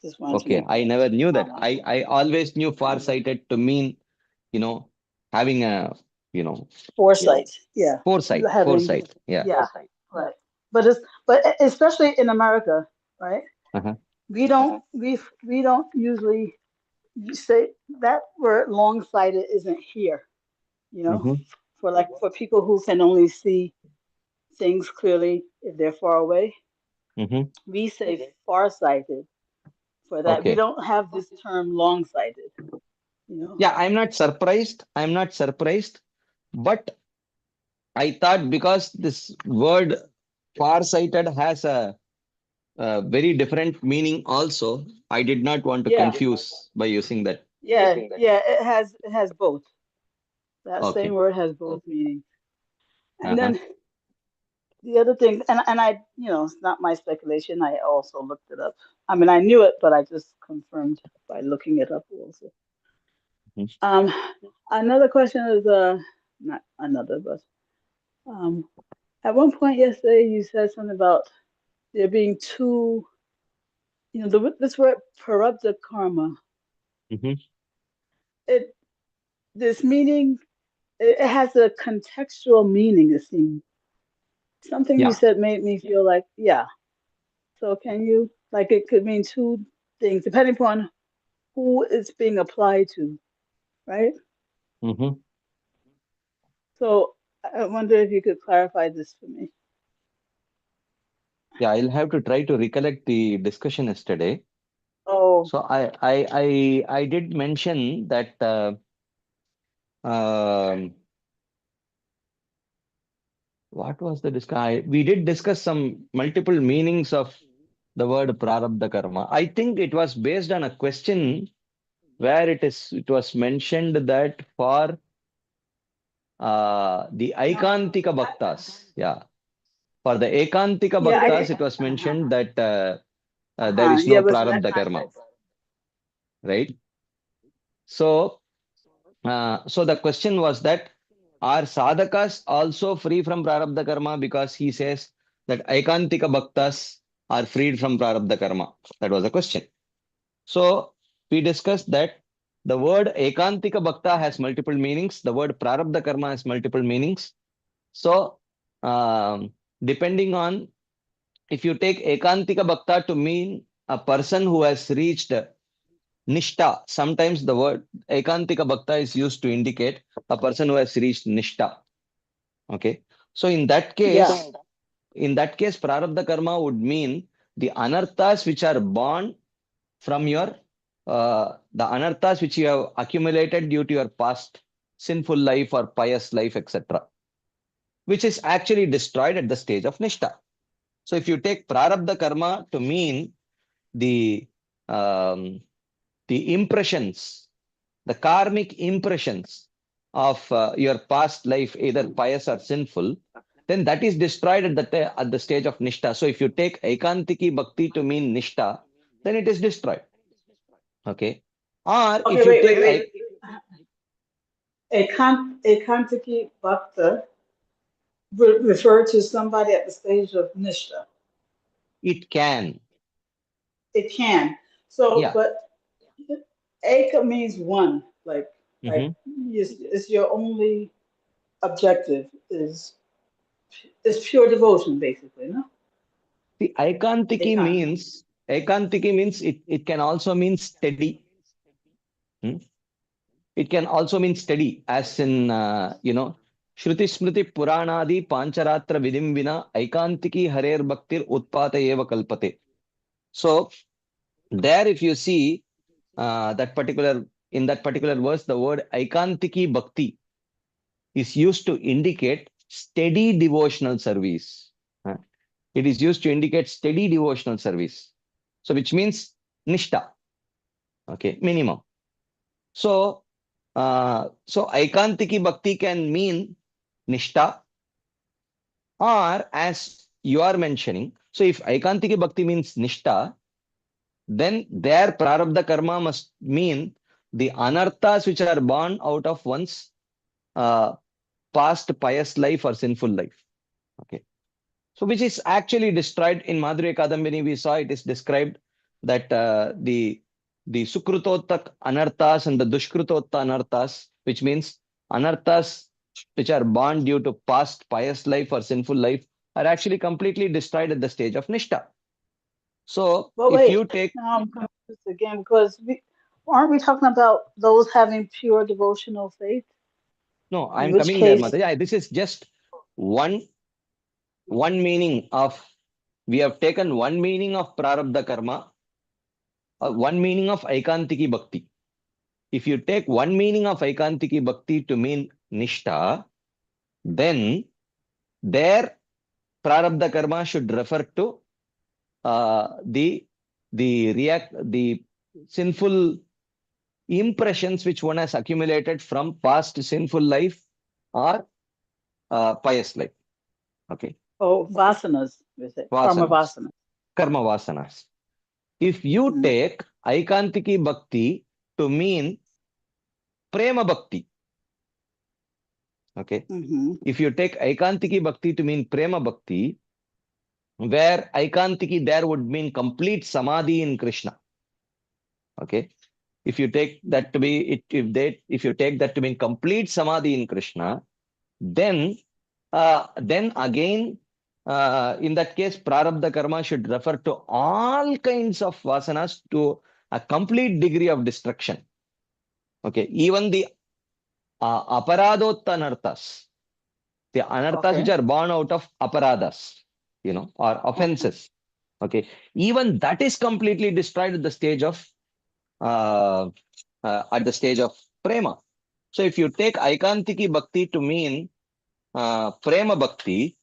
Just wanted to Okay, make I that never knew that. comment. I always knew far-sighted to mean, you know, having a, you know, Foresight, yeah, foresight, having, foresight. Yeah. yeah, right. But especially in America, right? Uh-huh. We don't usually say that word long-sighted isn't here. You know, Mm-hmm. for people who can only see things clearly if they're far away, Mm-hmm. we say farsighted for that. We Okay. don't have this term long-sighted, you know. Yeah, I'm not surprised. I'm not surprised. But I thought because this word far-sighted has a very different meaning also, I did not want to Yeah, confuse by using that. yeah. It has both. That same Okay. word has both meanings. And Uh-huh. then the other thing, and I, it's not my speculation. I also looked it up. I mean, I knew it, but I just confirmed by looking it up also. Mhm. Um, Another question is not another, but um, at one point yesterday you said something about there being two. This word parabdha karma. Mhm. It this meaning it has a contextual meaning. It seems something you Yeah. said made me feel like yeah. So can you like it could mean two things depending upon who it's being applied to, right? Mhm. So I wonder if you could clarify this for me. Yeah, I'll have to try to recollect the discussion yesterday. Oh, So I did mention that um, what was the discussion? We did discuss some multiple meanings of the word prarabdha karma. I think it was based on a question where it was mentioned that for the Aikantika Bhaktas, yeah, for the Ekantika yeah. Bhaktas, it was Uh-huh. mentioned that there Uh-huh. is Yeah, no it was in that prarabdha karma, context. right? So, so the question was that are sadhakas also free from prarabdha karma? Because he says that Aikantika Bhaktas are freed from prarabdha karma. That was the question. So we discussed that the word Ekantika Bhakta has multiple meanings. The word prarabdha karma has multiple meanings. So, depending on if you take Ekantika Bhakta to mean a person who has reached Nishta, sometimes the word Ekantika Bhakta is used to indicate a person who has reached Nishta. Okay. So Yeah. in that case, Prarabdha Karma would mean the anarthas which are born from your, the anarthas which you have accumulated due to your past sinful life or pious life, etc., which is actually destroyed at the stage of Nishta. So if you take Prarabdha Karma to mean the, um, the impressions, the karmic impressions of your past life, either pious or sinful, then that is destroyed at at the stage of Nishta. So if you take Ekantiki Bhakti to mean Nishta, then it is destroyed. Okay. Or Okay, if you take, wait. A Kantiki Bhakta would refer to somebody at the stage of Nishta. it can. It can. So, Yeah. but Eka means one. Like Mhm. it's your only objective is pure devotion, basically, no? The Ekant. Ekantiki means it can also mean steady. Hmm? It can also mean steady, as in, Shruti Smriti Puranadi Pancharatra Vidim Vina Aikantiki Harer Bhaktir Utpata Eva Kalpate. So there, if you see in that particular verse, the word Aikantiki Bhakti is used to indicate steady devotional service. Uh, It is used to indicate steady devotional service. So which means Nishta, okay, minimum. So, so Aikantiki Bhakti can mean Nishta, or as you are mentioning. So if Aikantiki Bhakti means Nishta, then their Prarabdha Karma must mean the anarthas which are born out of one's uh, past pious life or sinful life. Okay. So which is actually described in Madhurya Kadambini. We saw it is described that the Sukrutotta anarthas and the Dushkrutotta anarthas, which means anarthas which are born due to past pious life or sinful life, are actually completely destroyed at the stage of Nishta. So But if wait, you take, now I'm confused again because aren't we talking about those having pure devotional faith? no, In I'm which coming there, case, Mataji. This is just one one meaning of, we have taken one meaning of Prarabdha Karma, one meaning of Aikantiki Bhakti. If you take one meaning of Aikantiki Bhakti to mean Nishta, then there Prarabdha Karma should refer to the sinful impressions which one has accumulated from past sinful life or pious life. Okay. Oh, vasanas, we say. Karma Vasanas. vasanas. Karma vasanas. If you take Aikantiki Bhakti to mean Prema Bhakti, okay. If you take Aikantiki Bhakti to mean Prema Bhakti, where Aikantiki there would mean complete Samadhi in Krishna. Okay. If you take that to be, if you take that to mean complete Samadhi in Krishna, then again, in that case, Prarabdha Karma should refer to all kinds of vasanas to a complete degree of destruction. Okay. Even the aparadotta anarthas, the anarthas which are born out of aparadas, or offenses. Okay. Even that is completely destroyed at the stage of prema. So if you take Aikantiki Bhakti to mean Prema Bhakti,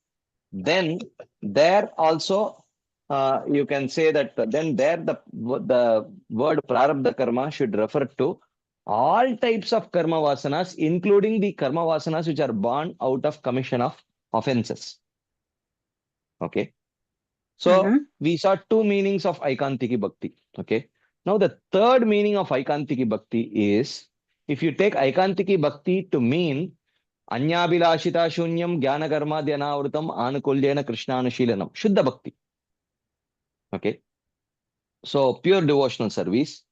then there also you can say that then there the word Prarabdha Karma should refer to all types of karma vasanas, including the karma vasanas which are born out of commission of offenses. Okay. So we saw two meanings of Aikantiki Bhakti. Okay. Now the third meaning of Aikantiki Bhakti is, if you take Aikantiki Bhakti to mean Anyabhilashita Shunyam Jnana Karma Dhyanavrutam Anukulyena Krishnanushilanam, Shuddha Bhakti. Okay. So pure devotional service,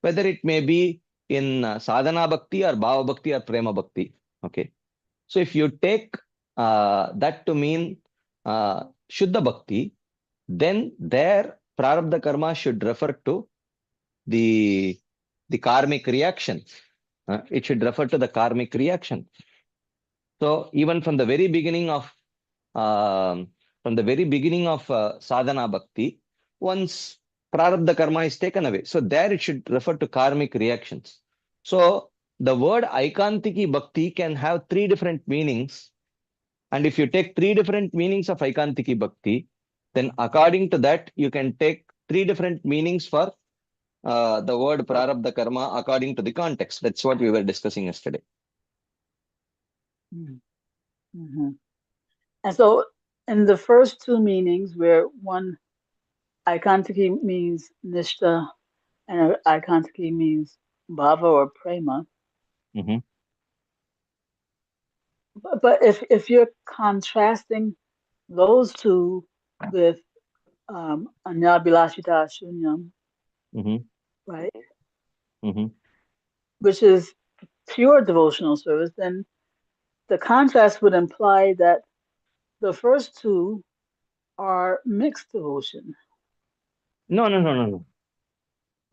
whether it may be in Sadhana Bhakti or Bhava Bhakti or Prema Bhakti. Okay. So if you take that to mean Shuddha Bhakti, then there Prarabdha Karma should refer to the karmic reaction. It should refer to the karmic reaction. So even from the very beginning of sadhana bhakti, once prarabdha karma is taken away, so there it should refer to karmic reactions. So the word Aikantiki Bhakti can have three different meanings. And if you take three different meanings of Aikantiki Bhakti, then according to that, you can take three different meanings for the word prarabdha karma according to the context. That's what we were discussing yesterday. And so in the first two meanings, where one Aikantiki means Nishta and Aikantiki means Bhava or Prema. But if you're contrasting those two with Anyabhilashita Shunyam, right? Which is pure devotional service, then the contrast would imply that the first two are mixed devotion. No.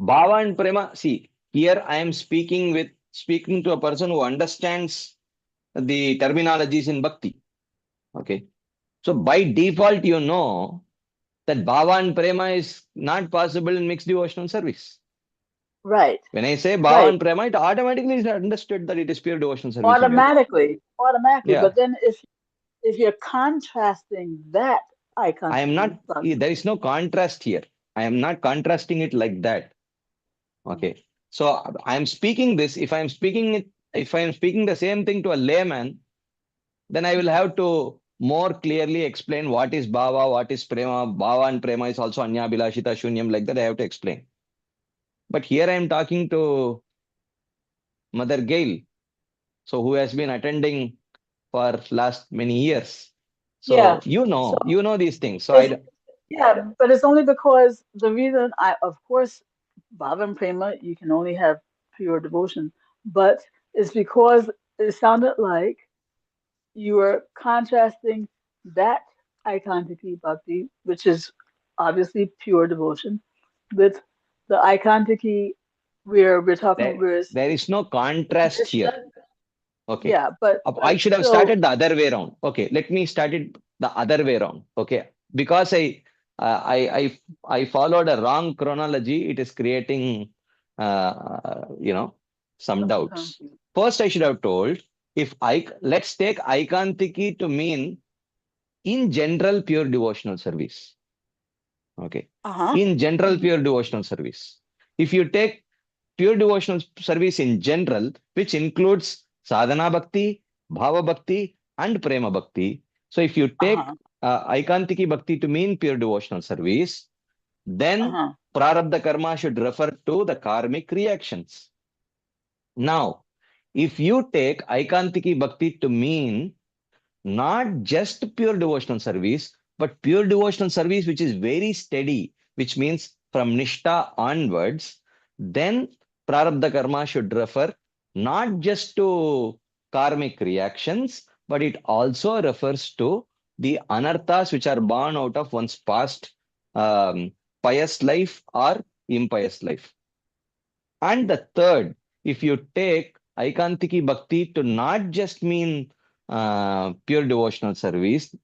Bhava and Prema, see, here I am speaking to a person who understands the terminologies in Bhakti. Okay. So by default, you know that Bhava and Prema is not possible in mixed devotional service. Right. When I say Bhava and Prema, it automatically is understood that it is pure devotional service. Automatically. Yeah. But then if you're contrasting that icon, I am not, there is no contrast here. I am not contrasting it like that. Okay. So I am speaking this, if I am speaking the same thing to a layman, then I will have to more clearly explain what is Bhava, what is Prema. Bhava and Prema is also Anyabhilashita Shunyam, like that I have to explain. But here I am talking to Mother Gail, so who has been attending for last many years. So you know these things. So but it's only because the reason of course, Bhava and Prema, you can only have pure devotion, but it's because it sounded like you were contrasting that Aikantiki Bhakti, which is obviously pure devotion, with the Aikantiki where we're talking there is no contrast here. Okay. Yeah, but I should have started the other way around. Okay, let me start it the other way around. Okay, because I followed a wrong chronology. It is creating, some Some doubts. conflict. First, I should have told, if I let's take aikantiki to mean in general pure devotional service. Okay. Uh-huh. In general Mm-hmm. pure devotional service. If you take pure devotional service in general, which includes sadhana bhakti, bhava bhakti, and prema bhakti. So if you take Uh-huh. aikantiki bhakti to mean pure devotional service, then Uh-huh. prarabdha karma should refer to the karmic reactions. Now, if you take aikantiki bhakti to mean not just pure devotional service, but pure devotional service which is very steady, which means from Nishta onwards, then Prarabdha Karma should refer not just to karmic reactions, but it also refers to the anarthas which are born out of one's past um, pious life or impious life. And the third, if you take Aikantiki Bhakti to not just mean pure devotional service,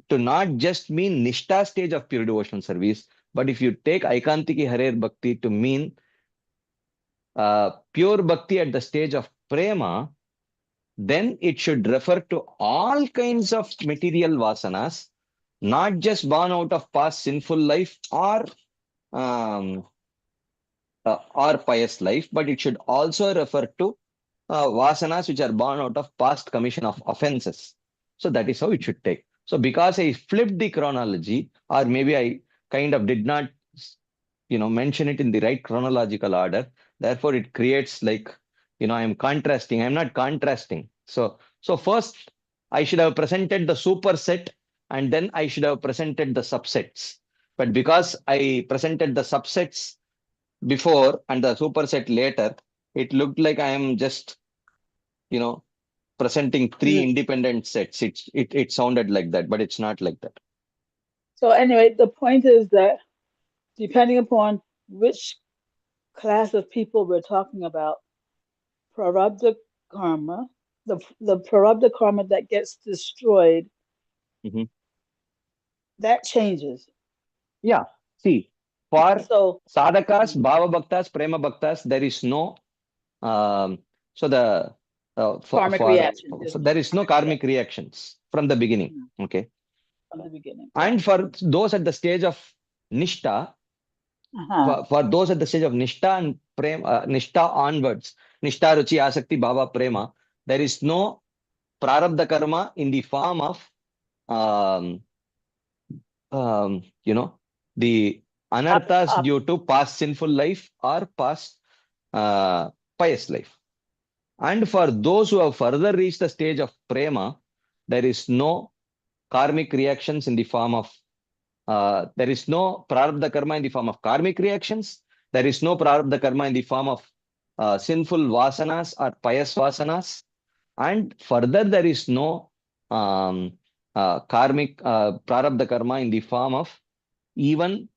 to not just mean Nishta stage of pure devotional service, but if you take Aikantiki Harer Bhakti to mean pure Bhakti at the stage of Prema, then it should refer to all kinds of material vasanas, not just born out of past sinful life um, or pious life, but it should also refer to vasanas which are born out of past commission of offenses. So that is how it should take. So because I flipped the chronology, or maybe I kind of did not, mention it in the right chronological order, therefore it creates like, I'm contrasting. I'm not contrasting. So first I should have presented the superset, and then I should have presented the subsets. But because I presented the subsets before and the superset later, it looked like I am just, you know, presenting three Mm-hmm. independent sets. It sounded like that, but it's not like that. So anyway, the point is that depending upon which class of people we're talking about, prarabdha karma, the prarabdha karma that gets destroyed, Mhm. that changes. Yeah. See, for So sadhakas, mhm, bhava bhaktas, prema bhaktas, there is no um, so the karmic reaction. There's so no there is no karmic karmic reaction. reactions from the beginning. Mhm. Okay. From the beginning. Yeah. And for those at the stage of nishta, Uh-huh. for those at the stage of nishta and prema, nishta onwards, nishta, ruchi, asakti, bhava, prema, there is no prarabdha karma in the form of um, the anarthas Op, due to past sinful life or past uh, pious life. And for those who have further reached the stage of prema, there is no karmic reactions in the form of there is no prarabdha karma in the form of karmic reactions. There is no prarabdha karma in the form of sinful vasanas or pious vasanas. And further, there is no karmic prarabdha karma in the form of even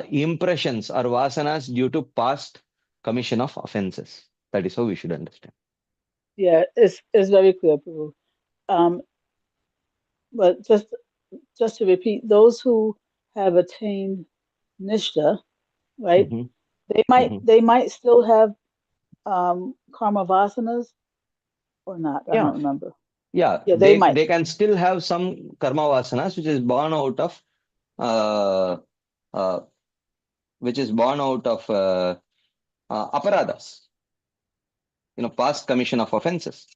impressions or vasanas due to past commission of offenses. That is how we should understand. yeah, it's very clear, Prabhu. Um, but just to repeat, those who have attained nishta, right? Mhm, mhm. They might still have karma vasanas or not. I Yeah, don't remember. yeah. Yeah, they They might. they can still have some karma vasanas uh, uh, which is born out of aparadas, past commission of offenses.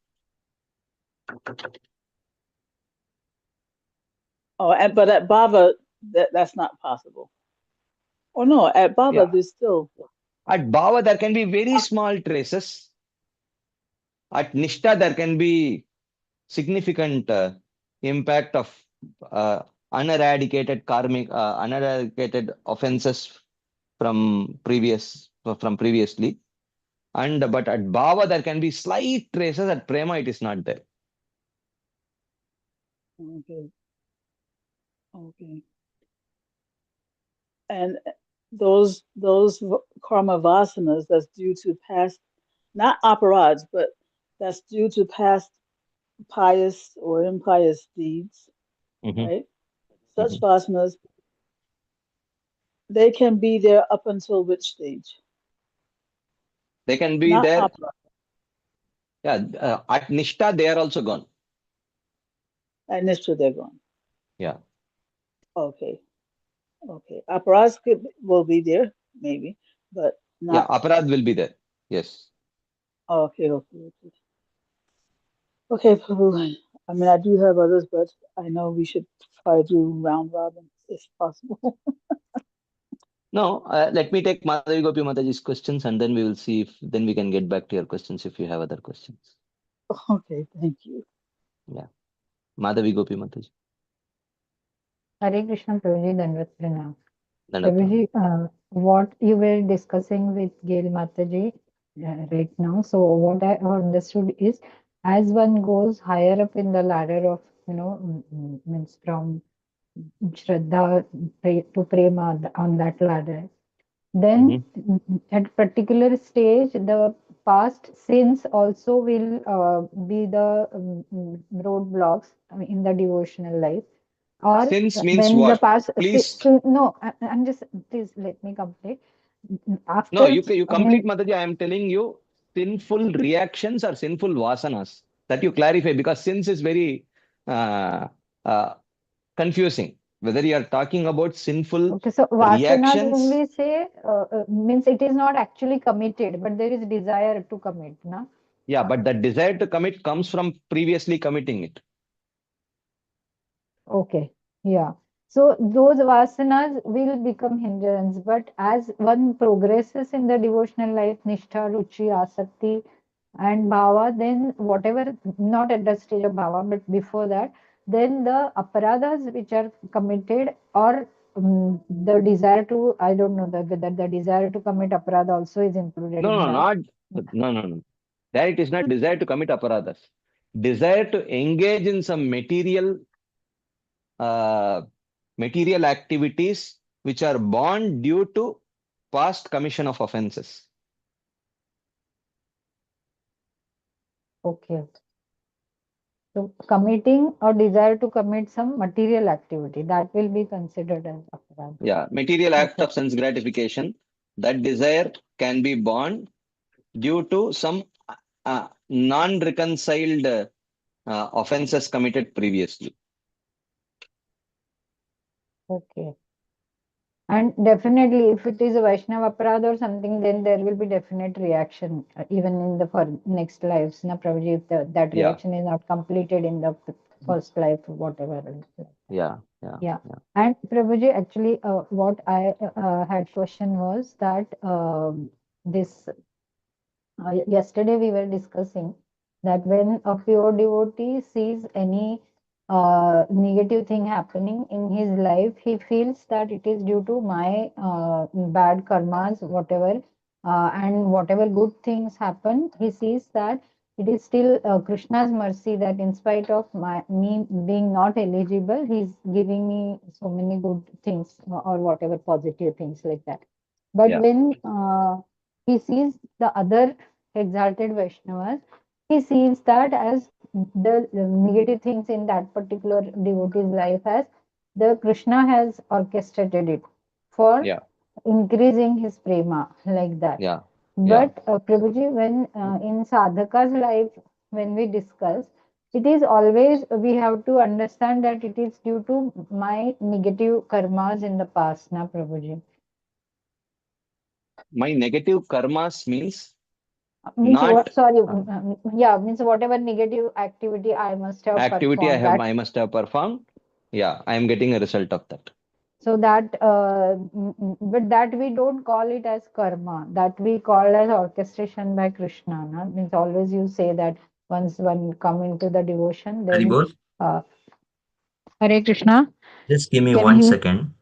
Oh, but at bhava, that's not possible. Or no, at bhava, Yeah. there's still. At bhava, there can be very small traces. At nishta, there can be significant impact of uh, uneradicated offenses from previously. And but at bhava, there can be slight traces. At prema, it is not there. Okay, okay. And those karma vasanas that's due to past, not aparadhs, but that's due to past pious or impious deeds, Mhm, right? Such mhm. vasanas They can be there up until which stage? They can be Not there. opera. Yeah, at Nishta, they are also gone. Initially, they're gone. Yeah. Okay. Okay. Operas will be there, maybe, but Yeah, not. Aparad will be there. Yes. Okay. Okay. Okay. Okay, Prabhu. I mean, I do have others, but I know we should try to do round robin if possible. No, let me take Madhavi Gopi Mataji's questions and then we will see if then we can get back to your questions if you have other questions. Okay. Thank you. Yeah. Madhavi Gopi Mataji. Hare Krishna, Prabhuji, Dandavat Pranam. Dandavat. Prabhuji, what you were discussing with Gail Mataji right now, so what I understood is as one goes higher up in the ladder of, means from Shraddha to Prema on that ladder, then Mhm. at particular stage, the past sins also will be the roadblocks in the devotional life. Or Sins means when the what? past, Please. no, I'm just, please let me complete. No, After, you complete when, Mataji. I am telling you sinful reactions or sinful vasanas that you clarify because sins is very uh, uh, confusing. Whether you are talking about sinful okay, so vasanas, when reactions, we say, means it is not actually committed, but there is desire to commit, na? yeah, but the desire to commit comes from previously committing it. Okay, yeah. So those vasanas will become hindrance, but as one progresses in the devotional life, nishtha, ruchi, asakti, and bhava, then whatever, not at the stage of bhava, but before that, then the aparadhas which are committed or the desire to, I don't know whether the desire to commit aparadha also is included No, in no, that. not no, no, no. That it is not desire to commit aparadhas. Desire to engage in some uh, material activities which are born due to past commission of offenses. Okay. So committing or desire to commit some material activity that will be considered as aparadha. Yeah, material act Okay. of sense gratification. That desire can be born due to some non-reconciled offenses committed previously. Okay. And definitely, if it is a Vaishnava aparadha or something, then there will be definite reaction, even in the for next lives. Na Prabhuji, if that Yeah, reaction is not completed in the first life, whatever. yeah, Yeah. yeah. And Prabhuji, actually, what I had question was that this yesterday we were discussing that when a pure devotee sees any negative thing happening in his life, he feels that it is due to my bad karmas, whatever, and whatever good things happen, he sees that it is still Krishna's mercy that in spite of me being not eligible, he's giving me so many good things or whatever positive things like that. But Yeah. when he sees the other exalted Vaishnavas, he sees that as the negative things in that particular devotee's life as the Krishna has orchestrated it for Yeah, increasing his prema like that. yeah, yeah. But Prabhuji, when in sadhaka's life, when we discuss, it is always we have to understand that it is due to my negative karmas in the past, na Prabhuji. My negative karmas means Means not what? Sorry, yeah, means whatever negative activity I must have activity performed that. I must have performed. Yeah, I am getting a result of that. So that, but that we don't call it as karma. That we call as orchestration by Krishna. Na? Means always you say that once one come into the devotion, then Haribol, uh, Hare Krishna. just give me Can one he? second.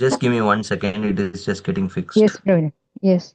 Just give me 1 second. It is just getting fixed. Yes, Praveen. Yes.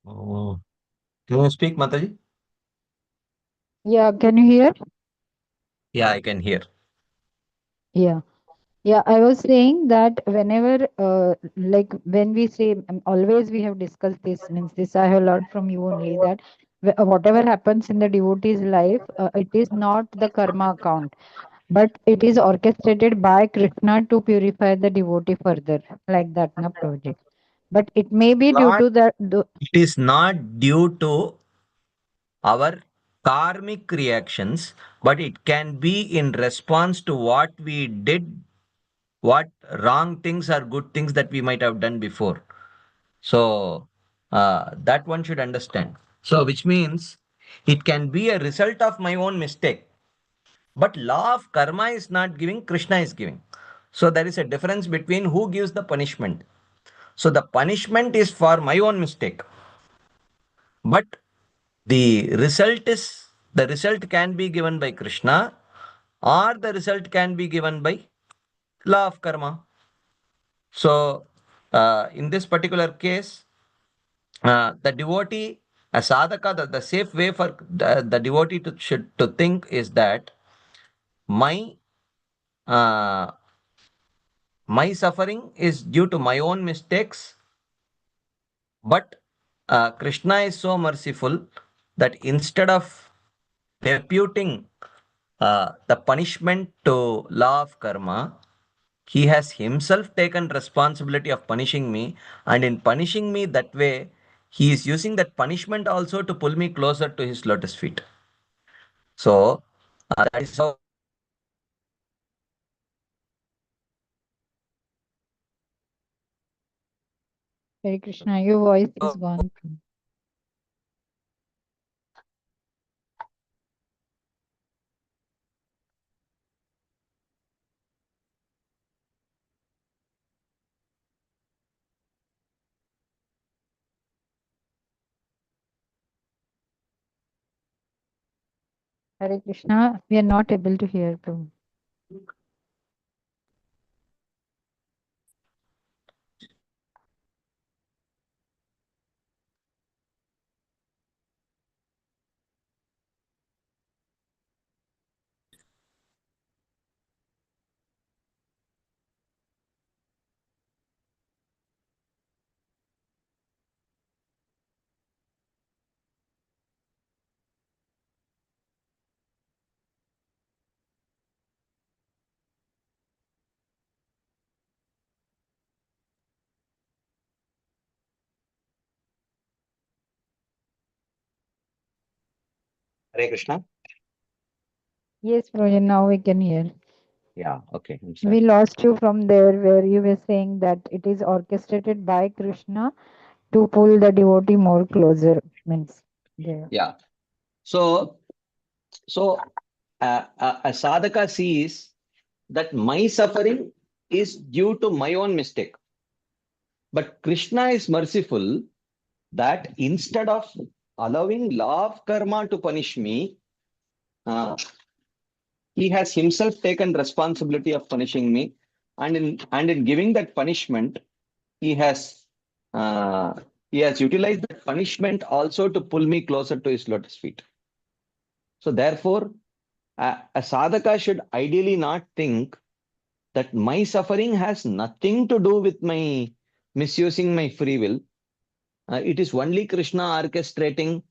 Oh, can you speak, Mataji? Yeah, can you hear? Yeah, I can hear. Yeah. Yeah, I was saying that whenever, like when we say, always we have discussed this, means this I have learned from you only, that whatever happens in the devotee's life, it is not the karma account, but it is orchestrated by Krishna to purify the devotee further, like that, na project. But it may be due Not, to the it is not due to our karmic reactions, but it can be in response to what we did, what wrong things or good things that we might have done before. So that one should understand. So, which means it can be a result of my own mistake. But law of karma is not giving, Krishna is giving. So there is a difference between who gives the punishment. So the punishment is for my own mistake. But the result can be given by Krishna, or the result can be given by law of karma. So in this particular case, the devotee, a sadhaka, the safe way for the devotee to think is that my uh, my suffering is due to my own mistakes, but Krishna is so merciful that instead of deputing the punishment to law of karma, he has himself taken responsibility of punishing me, and in punishing me that way, he is using that punishment also to pull me closer to his lotus feet. So that is how. Hare Krishna, your voice is gone. Hare Krishna, we are not able to hear, Prabhu. Hare Krishna. Yes, Prabhu, now we can hear. Yeah, okay. I'm We sorry. lost you from there where you were saying that it is orchestrated by Krishna to pull the devotee more closer. Means there. Yeah. So, a sadhaka sees that my suffering is due to my own mistake. But Krishna is merciful that instead of allowing law of karma to punish me, uh, he has himself taken responsibility of punishing me. And in giving that punishment, he has uh, he has utilized that punishment also to pull me closer to his lotus feet. So therefore, a sadhaka should ideally not think that my suffering has nothing to do with my misusing my free will. It is only Krishna orchestrating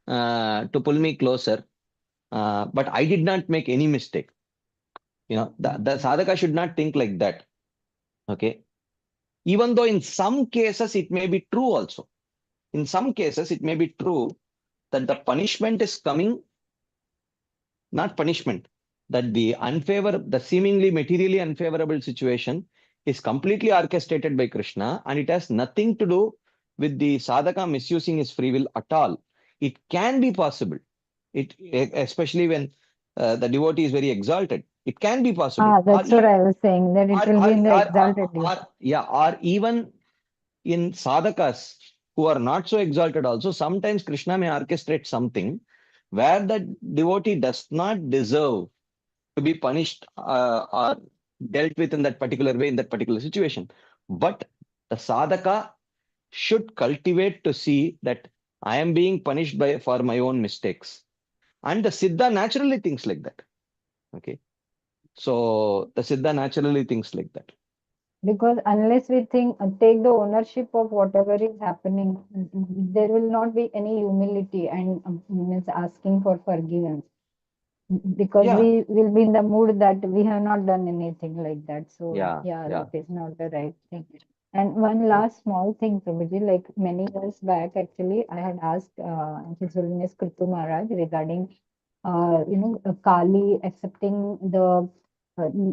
to pull me closer. But I did not make any mistake. The sadhaka should not think like that. Okay. Even though in some cases it may be true also. In some cases it may be true that the punishment is coming, not punishment, that the seemingly materially unfavorable situation is completely orchestrated by Krishna, and it has nothing to do with the sadhaka misusing his free will at all. It can be possible. Especially when the devotee is very exalted. It can be possible. Ah, that's what I was saying, that it will be in the exalted view. Or even in sadhakas who are not so exalted also, sometimes Krishna may orchestrate something where the devotee does not deserve to be punished or dealt with in that particular way, in that particular situation. But the sadhaka should cultivate to see that I am being punished for my own mistakes. And the Siddha naturally thinks like that. Okay. So the Siddha naturally thinks like that. Because unless we think, take the ownership of whatever is happening, there will not be any humility and means asking for forgiveness. Because Yeah. we will be in the mood that we have not done anything like that. So Yeah. yeah, Yeah. that is not the right thing. And one last small thing, Prabhuji, like many years back, actually, I had asked His Holiness Kritu Maharaj regarding, Kali accepting the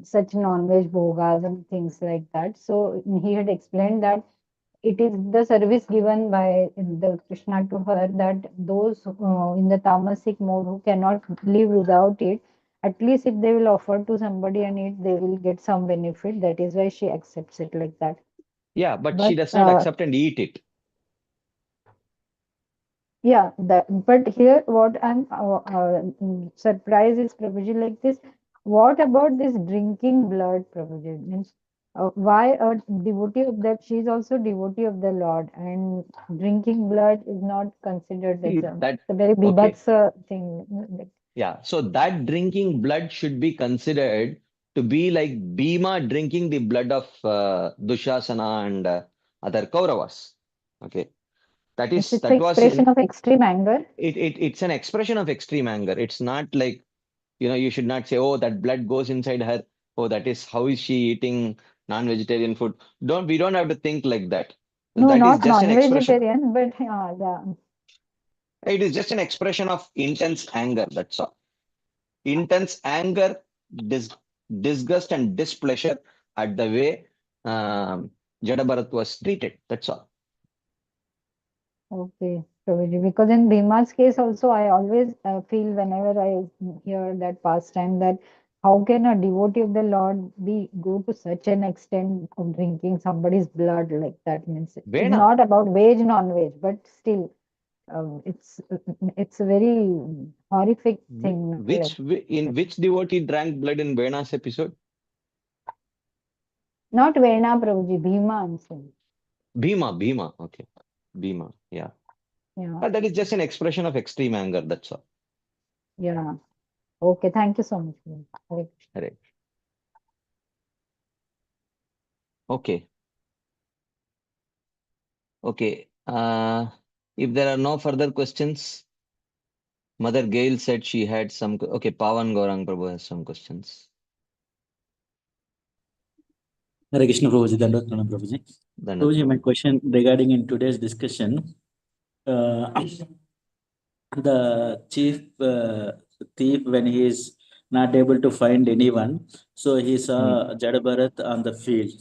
such non-veg bhogas and things like that. So he had explained that it is the service given by the Krishna to her, that those in the tamasic mode who cannot live without it, at least if they will offer to somebody and eat, they will get some benefit. That is why she accepts it like that. Yeah. But she But does not accept and eat it. yeah, but here what I'm surprised is, Prabhuji, like this. What about this drinking blood, Prabhuji? Means why a devotee of that? She is also devotee of the Lord, and drinking blood is not considered as See that. a very Okay. bibhatsa thing. Like, Yeah. So that drinking blood should be considered to be like Bhima drinking the blood of Dushasana and other Kauravas. Okay. it's the That was expression in of extreme anger. it's an expression of extreme anger. It's not like, you should not say, oh, that blood goes inside her. Oh, that is how is she eating non-vegetarian food? We don't have to think like that. No, That is not just an expression. non-vegetarian, but yeah. It is just an expression of intense anger. That's all. Intense anger, dis disgust, and displeasure at the way Jada Bharat was treated. That's all. Okay, Prabhuji. Because in Bhima's case also, I always feel whenever I hear that pastime that how can a devotee of the Lord be go to such an extent of drinking somebody's blood like that? Means it's Vena. not about veg, non-veg, but still, it's a very horrific thing. Like In which devotee drank blood in Vena's episode? not Vena, Prabhuji, Bhima, I'm saying. Bhima. Okay. Bhima. Yeah. Yeah, That is just an expression of extreme anger. That's all. yeah. Okay, thank you so much. Hare Krishna. Right. Okay. Okay. If there are no further questions, Mother Gail said she had some. Okay, Pawan Gaurang Prabhu has some questions. Hare Krishna Prabhuji, Dandavat Pranam Prabhuji. Dandavat Prabhuji, my Prabhu. question regarding in today's discussion, the chief thief, when he is not able to find anyone, so he saw Jadabharat on the field,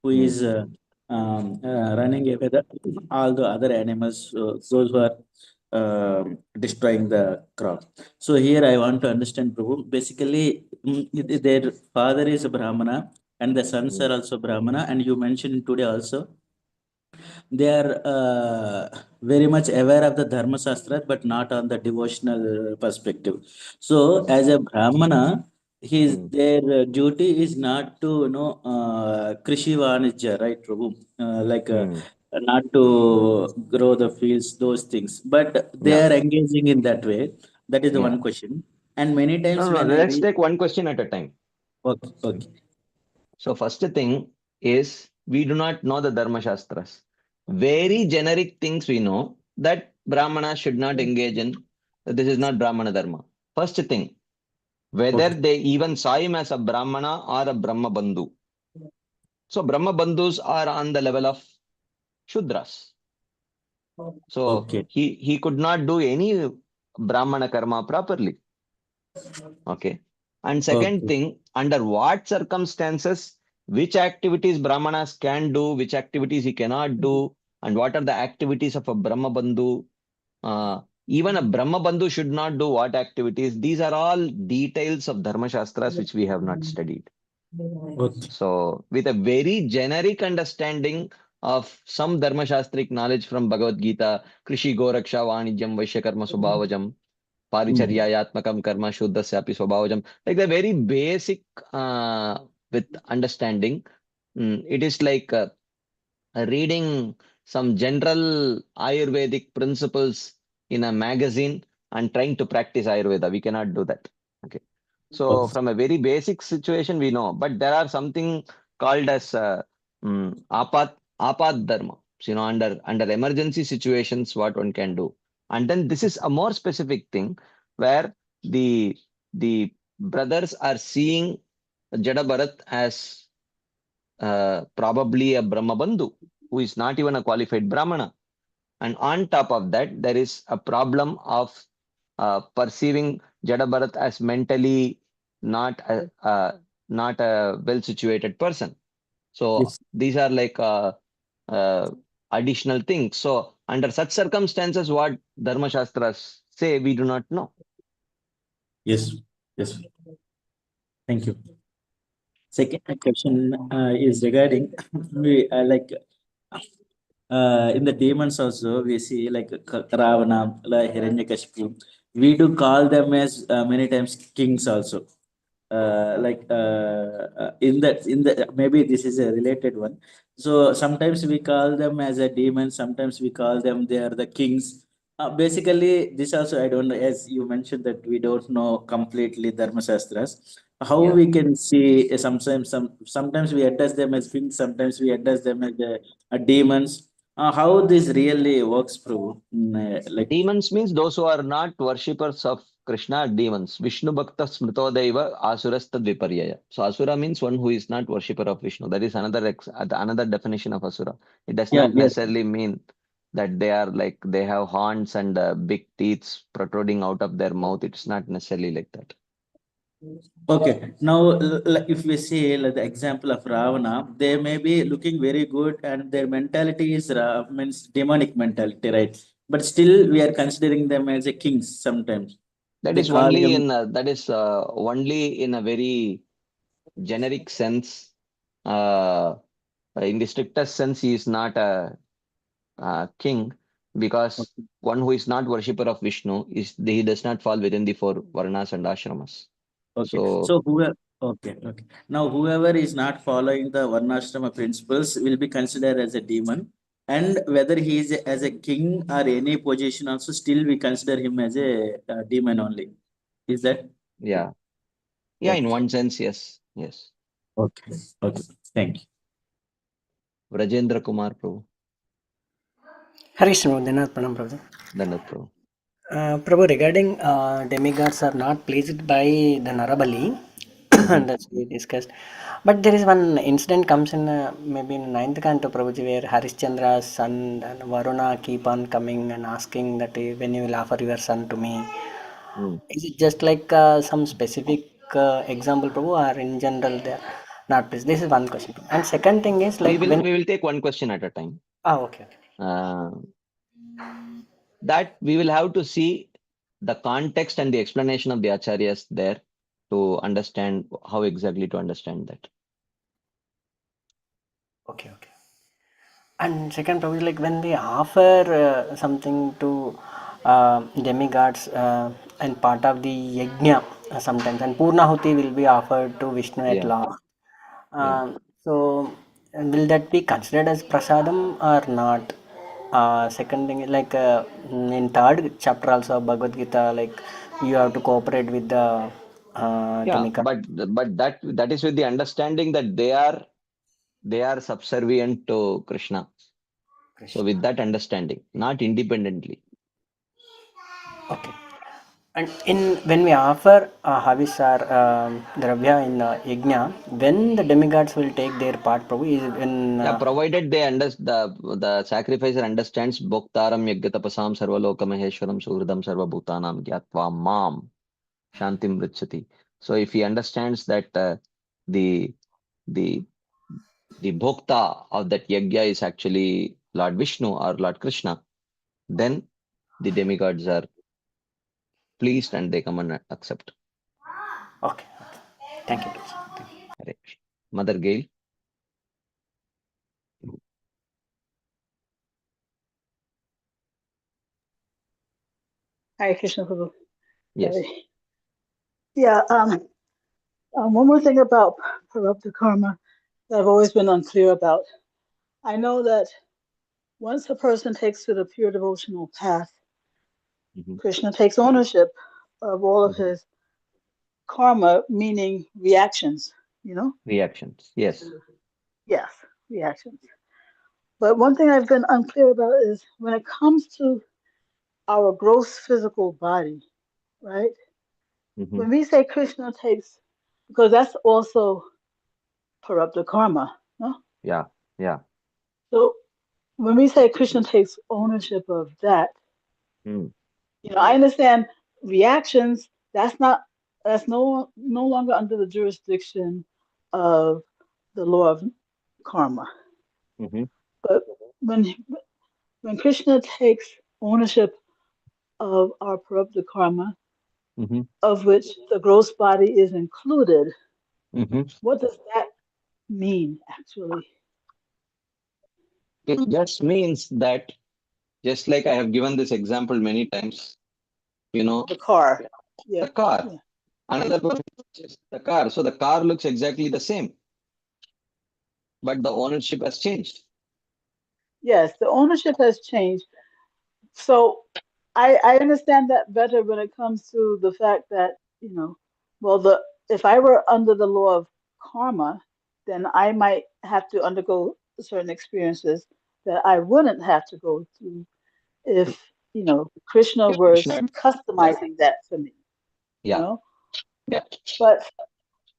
who is running away with all the other animals, those who are destroying the crop. So here I want to understand, Prabhu. Basically, their father is a Brahmana and the sons are also Brahmana, and you mentioned today also they are very much aware of the dharma shastra but not on the devotional perspective. So as a brahmana, his their duty is not to krishi vanijya, right, Prabhu? Like not to grow the fields, those things, but they Yeah. are engaging in that way. That is the Yeah. one question. And many times No, no, when no. I Let's read, take one question at a time. okay, okay, So first thing is we do not know the Dharma Shastras. Very generic things we know that Brahmana should not engage in. This is not Brahmana Dharma. First thing, whether okay, they even saw him as a Brahmana or a Brahma Bandhu. So Brahma Bandhus are on the level of Shudras. So okay, he could not do any Brahmana karma properly. Okay. And second okay, thing, under what circumstances, which activities Brahmanas can do, which activities he cannot do, and what are the activities of a Brahma Bandhu. Even a Brahma Bandhu should not do what activities. These are all details of Dharma Shastras which we have not studied. okay, So, with a very generic understanding of some Dharma Shastric knowledge from Bhagavad Gita, Krishi Goraksha Vanijam Vaishyakarma Subhavajam, Paricharyayatmakam Karma Shuddhasyapi Swabhavajam, like the very basic with understanding. It is like reading some general Ayurvedic principles in a magazine and trying to practice Ayurveda. We cannot do that. Okay. So Okay. from a very basic situation, we know, but there are something called as apat dharma. So, under emergency situations, what one can do. And then this is a more specific thing where the brothers are seeing Jada Bharat as probably a Brahma Bandhu who is not even a qualified Brahmana. And on top of that, there is a problem of perceiving Jada Bharat as mentally not not a well situated person. So Yes. these are like uh, additional things. So under such circumstances, what Dharma Shastras say, we do not know. Yes. Yes. Thank you. Second question is regarding we like in the demons also we see like Ravana, like Hiranyakashipu. We do call them as many times kings also. In the maybe this is a related one. So sometimes we call them as a demon. Sometimes we call them they are the kings. Basically, this also I don't know. As you mentioned that we don't know completely Dharma Shastras. How Yeah. we can see sometimes we address them as kings. Sometimes we address them as demons. How this really works, Prabhu? Like Demons means those who are not worshippers of Krishna are demons. Vishnu Bhakta Smritodaiva Asurastad Viparyaya. So Asura means one who is not worshipper of Vishnu. That is another definition of Asura. It does yeah, not yes. necessarily mean that they are like they have horns and big teeth protruding out of their mouth. It's not necessarily like that. Okay, now if we see like the example of Ravana, they may be looking very good and their mentality is means demonic mentality, right? But still we are considering them as a kings sometimes. That They is call only them, in a very generic sense. Uh, in the strictest sense, he is not a king because okay. one who is not worshipper of Vishnu he does not fall within the four varnas and ashramas. Okay. So So whoever, okay, okay. Now whoever is not following the Varnashrama principles will be considered as a demon. And whether he is as a king or any position also, still we consider him as a demon only. Is that yeah, yeah, in okay? one sense, yes, yes. Okay. Okay. Thank you. Rajendra Kumar Prabhu, Harish Nandinath Pranam Prabhu. Dandat Prabhu. Prabhu, regarding demigods are not pleased by the Narabali, Mhm. that's we discussed. But there is one incident comes in maybe in ninth canto Prabhuji where Harishchandra's son and Varuna keep on coming and asking that when you will offer your son to me. Mm. Is it just like some specific example, Prabhu, or in general they are not pleased? This is one question. And second thing is We like will when we will take one question at a time. okay. Uh, that we will have to see the context and the explanation of the acharyas there to understand how exactly to understand that. Okay, okay. And second, probably like when we offer something to demigods and part of the yajna sometimes, and Purnahuti will be offered to Vishnu at Yeah, last. yeah. So, will that be considered as prasadam or not? Second thing, like in third chapter also of Bhagavad Gita, like you have to cooperate with the Yeah, demigods. but that is with the understanding that they are subservient to Krishna. So Krishna. with that understanding, not independently. Okay. And in when we offer Havis or Dravya in Yajna, when the demigods will take their part, Prabhu, is when Yeah, provided they the sacrificer understands Bhoktaram Yajnatapasam Sarvaloka Maheshwaram Suhridam Sarvabhutanam Gyatva Mam Shantim Richati. So if he understands that the the the Bhokta of that yajna is actually Lord Vishnu or Lord Krishna, then the demigods are pleased and they come and accept. okay, okay. Thank you, Prabhu. Hare Krishna. Mother Gail, Hare Krishna Prabhu. yes. Yeah, one more thing about Prarabdha karma that I've always been unclear about. I know that once a person takes to the pure devotional path, Mhm. Krishna takes ownership of all of Mhm. his karma, meaning reactions, you know? Reactions. Yes. Yes, reactions. But one thing I've been unclear about is when it comes to our gross physical body, right? Mhm. When we say Krishna takes, because that's also corrupted karma, no? Yeah. Yeah. So when we say Krishna takes ownership of that, Mm. I understand reactions. That's no longer under the jurisdiction of the law of karma. Mhm. But when when Krishna takes ownership of our corrupted karma, Mhm. of which the gross body is included, Mhm. what does that mean actually? It just means that, just like I have given this example many times, The car. the Yeah, car. yeah. Another person purchased the car. So the car looks exactly the same, but the ownership has changed. Yes, the ownership has changed. So I understand that better when it comes to the fact that, well, if I were under the law of karma, then I might have to undergo certain experiences that I wouldn't have to go through if, Krishna was Krishna. Yeah. customizing that for me, you Yeah. know. Yeah.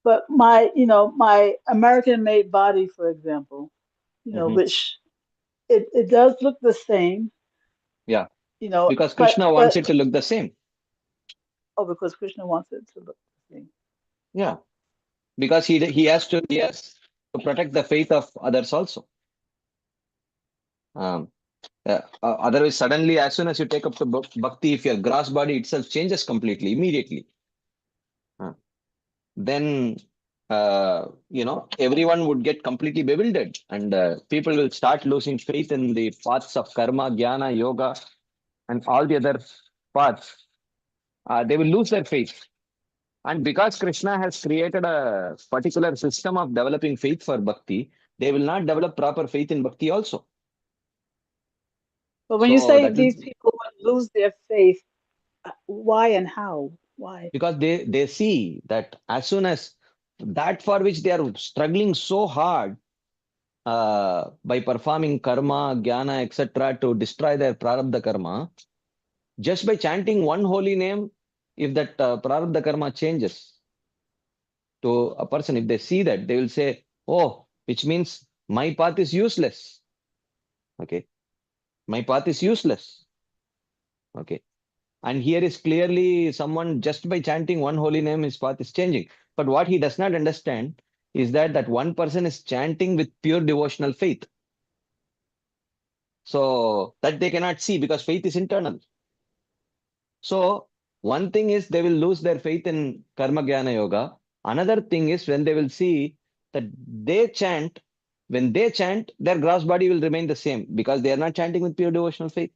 But my American made body, for example, Mhm. which it does look the same, Yeah. you know, Because but Krishna wants but it to look the same. oh, because Krishna wants it to look the same. Yeah. Because he has to protect the faith of others also. Um, Otherwise, suddenly, as soon as you take up the bhakti, if your gross body itself changes completely, immediately, uh, then everyone would get completely bewildered, and people will start losing faith in the paths of karma, jnana, yoga, and all the other paths. They will lose their faith. And because Krishna has created a particular system of developing faith for bhakti, they will not develop proper faith in bhakti also. But when you So say that will, these people would lose their faith, why and how? Why? because they see that as soon as that for which they are struggling so hard by performing karma, jnana, etc., to destroy their prarabdha karma, just by chanting one holy name, if that prarabdha karma changes to a person, if they see that, they will say, oh, which means my path is useless. Okay. My path is useless. Okay. And here is clearly someone just by chanting one holy name, his path is changing. But what he does not understand is that one person is chanting with pure devotional faith. So that they cannot see because faith is internal. So one thing is they will lose their faith in karma jnana yoga. Another thing is when they will see that they chant, when they chant, their gross body will remain the same because they are not chanting with pure devotional faith.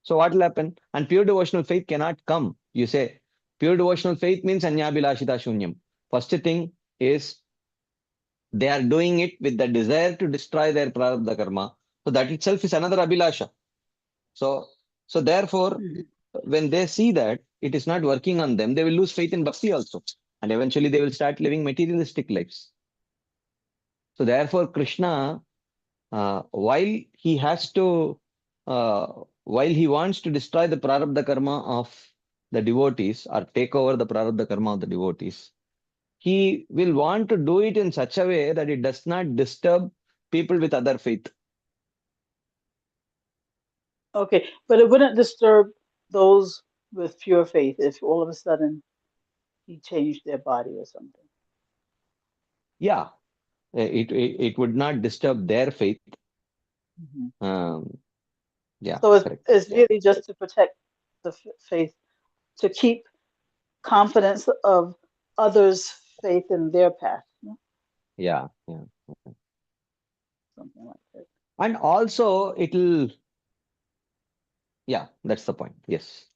So what will happen? And pure devotional faith cannot come. You say pure devotional faith means anyabhilashita shunyam. First thing is they are doing it with the desire to destroy their prarabdha karma. So that itself is another abhilasha. So therefore, Mhm. when they see that it is not working on them, they will lose faith in bhakti also. And eventually they will start living materialistic lives. So therefore, Krishna, while he has to, while he wants to destroy the prarabdha karma of the devotees or take over the prarabdha karma of the devotees, he will want to do it in such a way that it does not disturb people with other faith. Okay, but it wouldn't disturb those with pure faith if all of a sudden he changed their body or something. Yeah, it would not disturb their faith. Hmm. Um, yeah, So correct. it's really just to protect the faith, to keep confidence of others' faith in their path, Yeah, yeah. something like that. And also it'll, yeah, that's the point. Yes.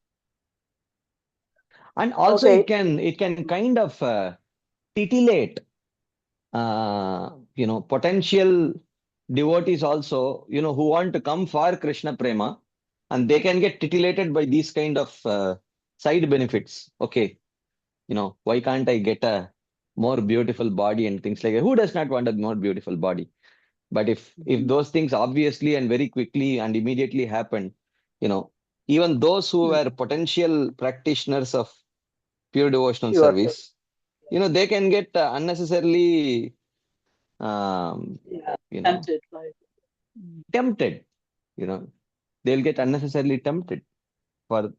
And also Okay, it can kind of titillate, potential devotees also, who want to come for Krishna Prema, and they can get titillated by these kind of side benefits. Okay, why can't I get a more beautiful body and things like that? Who does not want a more beautiful body? But if those things obviously and very quickly and immediately happen, you know, even those who were potential practitioners of pure devotional Pure. service, they can get unnecessarily, Yeah. you know, Tempted. Like. tempted. They'll get unnecessarily tempted for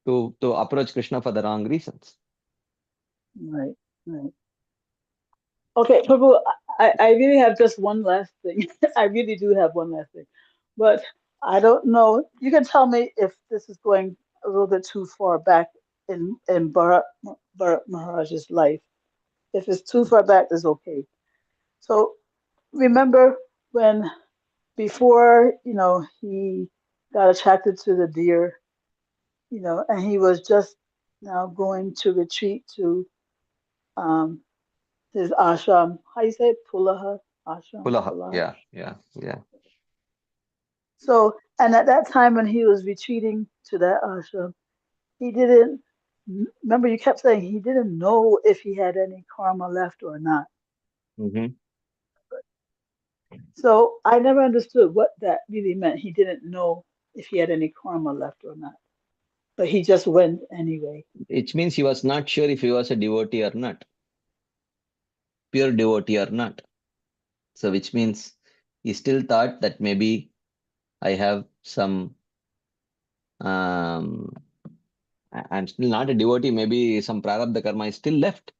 to approach Krishna for the wrong reasons. Right. Right. Okay, Prabhu, I really have just one last thing. I really do have one last thing. But I don't know. You can tell me if this is going a little bit too far back in Bharat Maharaj's life. If it's too far back, that's okay. So remember when before, he got attracted to the deer, and he was just now going to retreat to um, his ashram. How you say it? Pulaha ashram. Pulaha. Pulaha. Yeah, yeah, yeah. So, and at that time when he was retreating to that ashram, he didn't remember. You kept saying he didn't know if he had any karma left or not. Mm-hmm. So I never understood what that really meant. He didn't know if he had any karma left or not, but he just went anyway. It means he was not sure if he was a devotee or not, pure devotee or not. So, which means he still thought that maybe I have some, I'm still not a devotee, maybe some prarabdha karma is still left.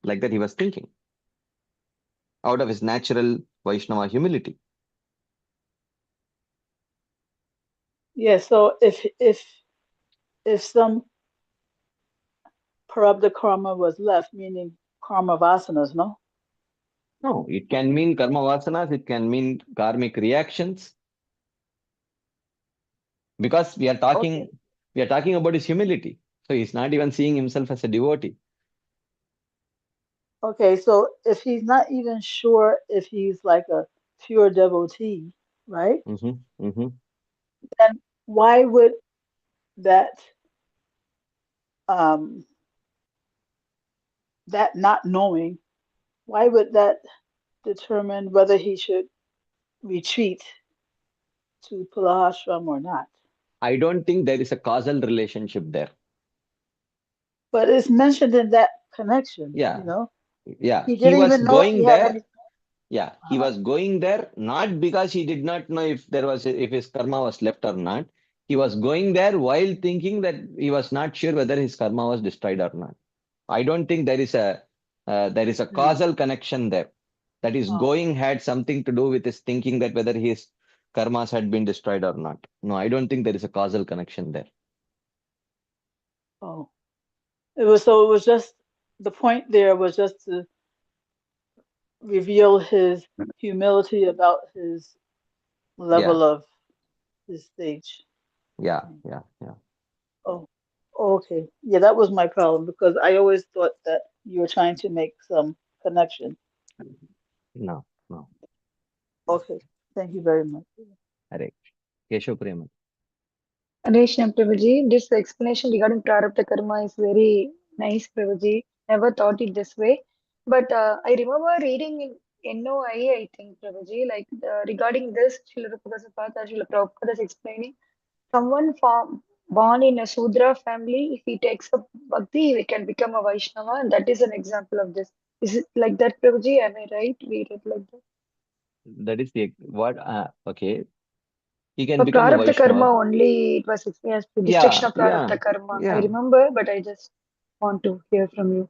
Like that he was thinking out of his natural Vaishnava humility. Yeah. So if some prarabdha karma was left, meaning karma vasanas, no? No, it can mean karma vasanas, it can mean karmic reactions, because Okay. we are talking about his humility. So he's not even seeing himself as a devotee. Okay. So if he's not even sure if he's like a pure devotee, right? Mm-hmm, mm-hmm. Then why would that um that not knowing, why would that determine whether he should retreat to Pulahashram or not? I don't think there is a causal relationship there. But it's mentioned in that connection, Yeah, yeah. He He didn't was even know if he going had there. any. Yeah, he was going there not because he did not know if his karma was left or not. He was going there while thinking that he was not sure whether his karma was destroyed or not. I don't think there is a Mm. causal connection there. That is Oh, going had something to do with his thinking that whether his karmas had been destroyed or not. No, I don't think there is a causal connection there. oh. It was just the point there was just to reveal his humility about his Yeah, level of his stage. yeah, Okay. yeah, yeah. Oh, okay. Yeah, that was my problem because I always thought that you were trying to make some connection. No, no. Okay. Thank you very much. Correct. Keshav Prema. Resham Prabhuji, this explanation regarding Prarabdha Karma is very nice, Prabhuji. Never thought it this way. But I remember reading in NOI, I think, Prabhuji, like regarding this, Srila Rupa Srila Prabhupada is explaining, someone born in a Sudra family, if he takes up bhakti, he can become a Vaishnava, and that is an example of this. Is it like that, Prabhuji? Am I right? Read it like that. That is the what? Okay. He can For become a Prarabdha Karma Vaishnava. only, it was yes, the destruction Yeah, of yeah, Prarabdha Karma. I yeah, remember, but I just want to hear from you.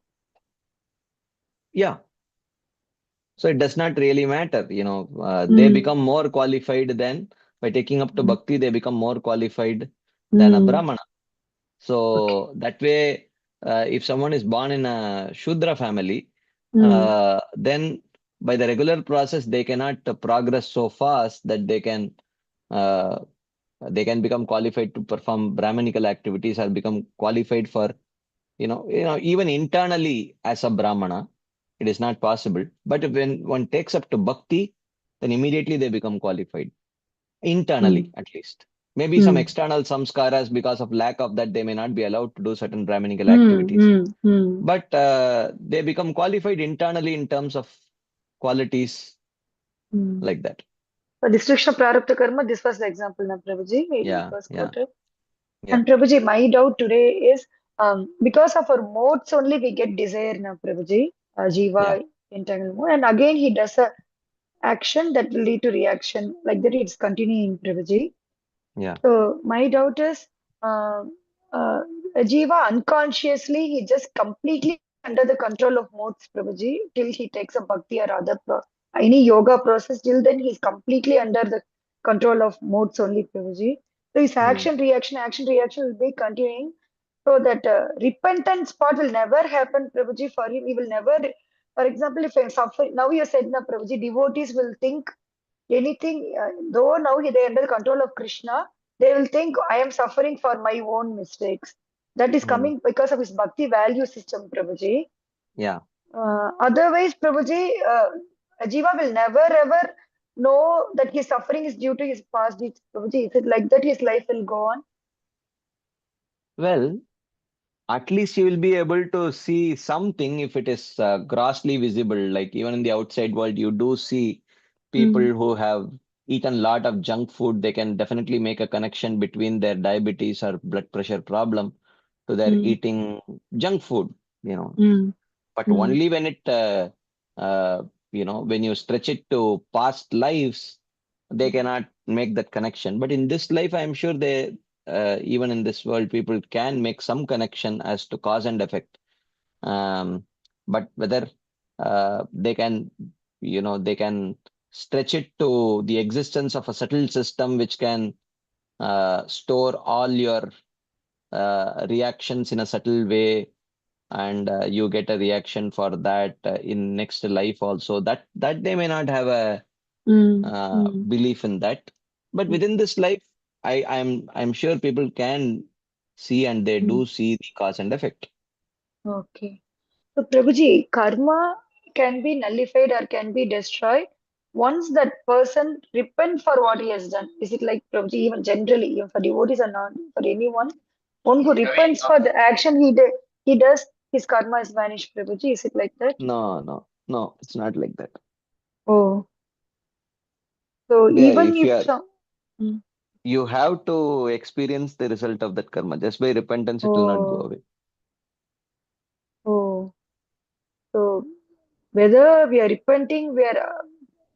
yeah. So it does not really matter. They Mm, become more qualified than by taking up to mm, bhakti, they become more qualified than a mm. Brahmana. Okay. So that way, if someone is born in a Shudra family, Mm, then by the regular process, they cannot progress so fast that uh, they can become qualified to perform Brahmanical activities or become qualified for, even internally as a Brahmana, it is not possible. But when one takes up to bhakti, then immediately they become qualified. Internally, at least. Maybe some external samskaras, because of lack of that, they may not be allowed to do certain Brahminical activities. But they become qualified internally in terms of qualities like that. For destruction of Prarabdha Karma, this was the example, na Prabhuji, it Yeah, was yeah, quoted. yeah. And Prabhuji, my doubt today is because of our modes only we get desire, na Prabhuji, Yeah. Jiva, entangled mode. And again, he does a action that will lead to reaction. Like that, it's continuing, Prabhuji. Yeah. So my doubt is, uh, uh, Jiva unconsciously, he just completely under the control of modes, Prabhuji, till he takes a bhakti or other any yoga process. Till then, he's completely under the control of modes only, Prabhuji. So his action, reaction will be continuing. So that repentance part will never happen, Prabhuji, for him. He will never. For example, if I'm suffering, now you said, na Prabhuji, devotees will think anything, though now they are under the control of Krishna, they will think I am suffering for my own mistakes. That is coming because of his bhakti value system, Prabhuji. Yeah. Otherwise, Prabhuji, Jiva will never ever know that his suffering is due to his past deeds, Prabhuji. Is it like that his life will go on? Well, at least you will be able to see something if it is grossly visible. Like even in the outside world, you do see people who have eaten a lot of junk food. They can definitely make a connection between their diabetes or blood pressure problem to their eating junk food, you know. But only when it, when you stretch it to past lives, they cannot make that connection. But in this life, I'm sure even in this world, people can make some connection as to cause and effect. But whether they can, they can stretch it to the existence of a subtle system which can store all your reactions in a subtle way, and you get a reaction for that in next life also. That they may not have a belief in that. But within this life, I'm sure people can see, and they do see the cause and effect. Okay. So, Prabhuji, karma can be nullified or can be destroyed once that person repent for what he has done. Is it like Prabhuji, even generally, even for devotees or not, for anyone, one who repents for the action he does, his karma is vanished, Prabhuji. Is it like that? No, no, no, it's not like that. Oh, so Yeah, even if if some. Mm. you have to experience the result of that karma. Just by repentance, it will not go Oh, away. oh. So whether we are repenting, we are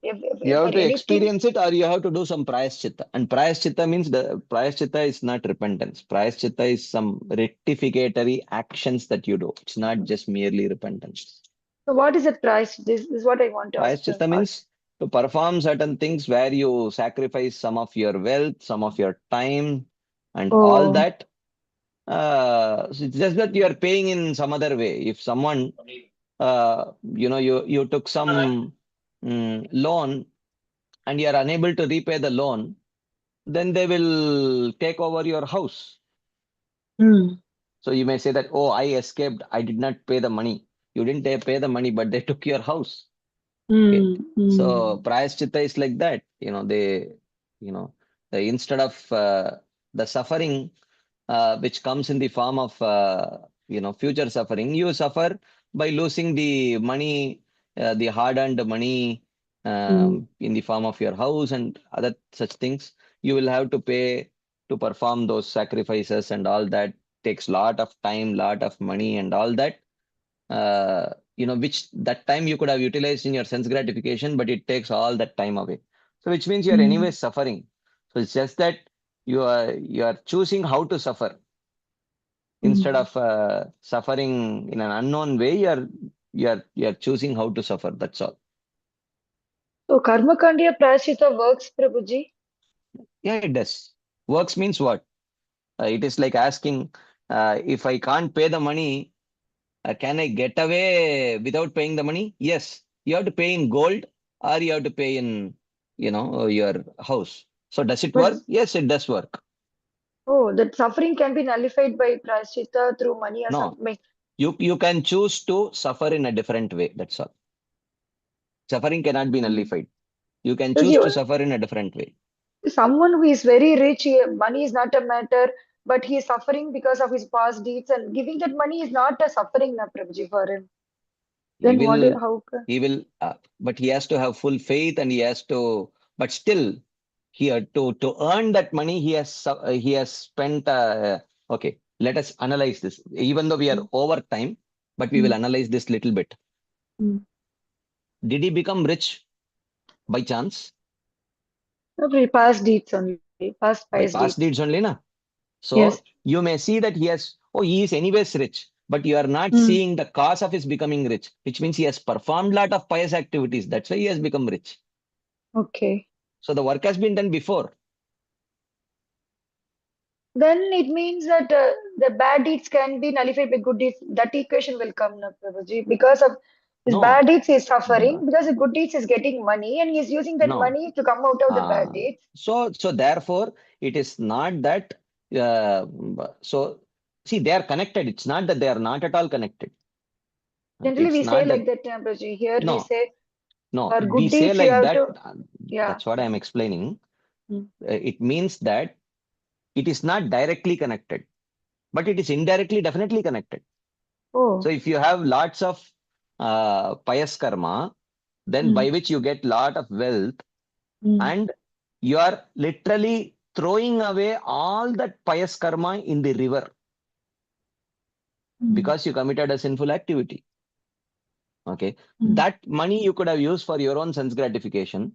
You for have to anything. experience it, or you have to do some prayaschitta. And prayaschitta means the prayaschitta is not repentance. Prayaschitta is some rectificatory actions that you do. It's not just merely repentance. So what is the price? This is what I want to ask. Prayaschitta means to perform certain things where you sacrifice some of your wealth, some of your time, and all Oh. that. So it's just that you are paying in some other way. If someone, you took some loan and you are unable to repay the loan, then they will take over your house. So you may say that, oh, I escaped. I did not pay the money. You didn't pay the money, but they took your house. Okay. So prayaschitta is like that. Instead of the suffering which comes in the form of future suffering, you suffer by losing the money, the hard-earned money, in the form of your house and other such things. You will have to pay to perform those sacrifices, and all that takes lot of time, lot of money, and all that. Which that time you could have utilized in your sense gratification, but it takes all that time away. So which means you are anyway suffering. So it's just that you are choosing how to suffer. Instead of suffering in an unknown way, you are choosing how to suffer. That's all. So karma kandiya prashita works, Prabhuji. Yeah, it does. Works means what? It is like asking, if I can't pay the money, can I get away without paying the money? Yes. You have to pay in gold, or you have to pay in, your house. So does it But work? Yes, it does work. that suffering can be nullified by prashita through money or No, something. you can choose to suffer in a different way. That's all. Suffering cannot be Mm. nullified. You can Because choose to suffer in a different way. someone who is very rich, money is not a matter, but he is suffering because of his past deeds, and giving that money is not a suffering, na Prabhuji, for him. He Then will, how? but he has to have full faith, and he has to, but still, here to earn that money, he has spent. Okay, let us analyze this. Even though we are over time, but we will analyze this little bit. Did he become rich by chance? No, past deeds only, past By pious past deeds. deeds only, na? So Yes. you may see that he is anyways rich, but you are not seeing the cause of his becoming rich, which means he has performed lot of pious activities. That's why he has become rich. Okay. So the work has been done before. Then it means that the bad deeds can be nullified by good deeds. That equation will come now, Prabhuji. Because of his No, bad deeds, he is suffering. Because the good deeds is getting money, and he is using that no. money to come out of the bad deeds. So therefore, it is not that. Uh, so see, they are connected. It's not that they are not at all connected. Generally, It's we say not like that. that, Prabhuji. Here we No, say no. for We good say deeds you like have that. to. Yeah. That's what I am explaining. Mm. It means that it is not directly connected, but it is indirectly definitely connected. So Oh. if you have lots of pious karma, then by which you get lot of wealth, and you are literally throwing away all that pious karma in the river because you committed a sinful activity. Okay, that money you could have used for your own sense gratification,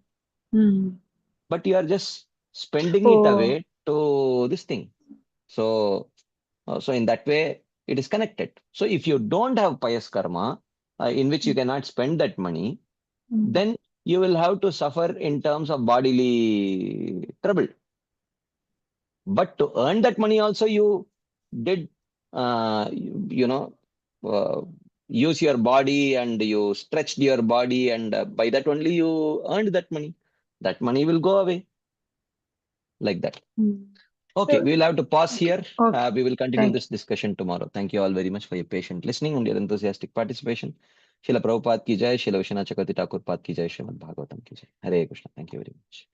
but you are just spending it Oh. away to this thing. So so in that way, it is connected. So if you don't have pious karma, in which you cannot spend that money, then you will have to suffer in terms of bodily trouble. But to earn that money also, you did, you know, use your body, and you stretched your body, and by that only you earned that money. That money will go away like that. Okay, So, we will have to pause here. okay. We will continue Thank this discussion tomorrow. Thank you all very much for your patient listening and your enthusiastic participation. Srila Prabhupada ki jai, Srila Vishwanath Chakravarti Thakur Pad ki jai, Srimad Bhagavatam ki jai. Hare Krishna. Thank you very much.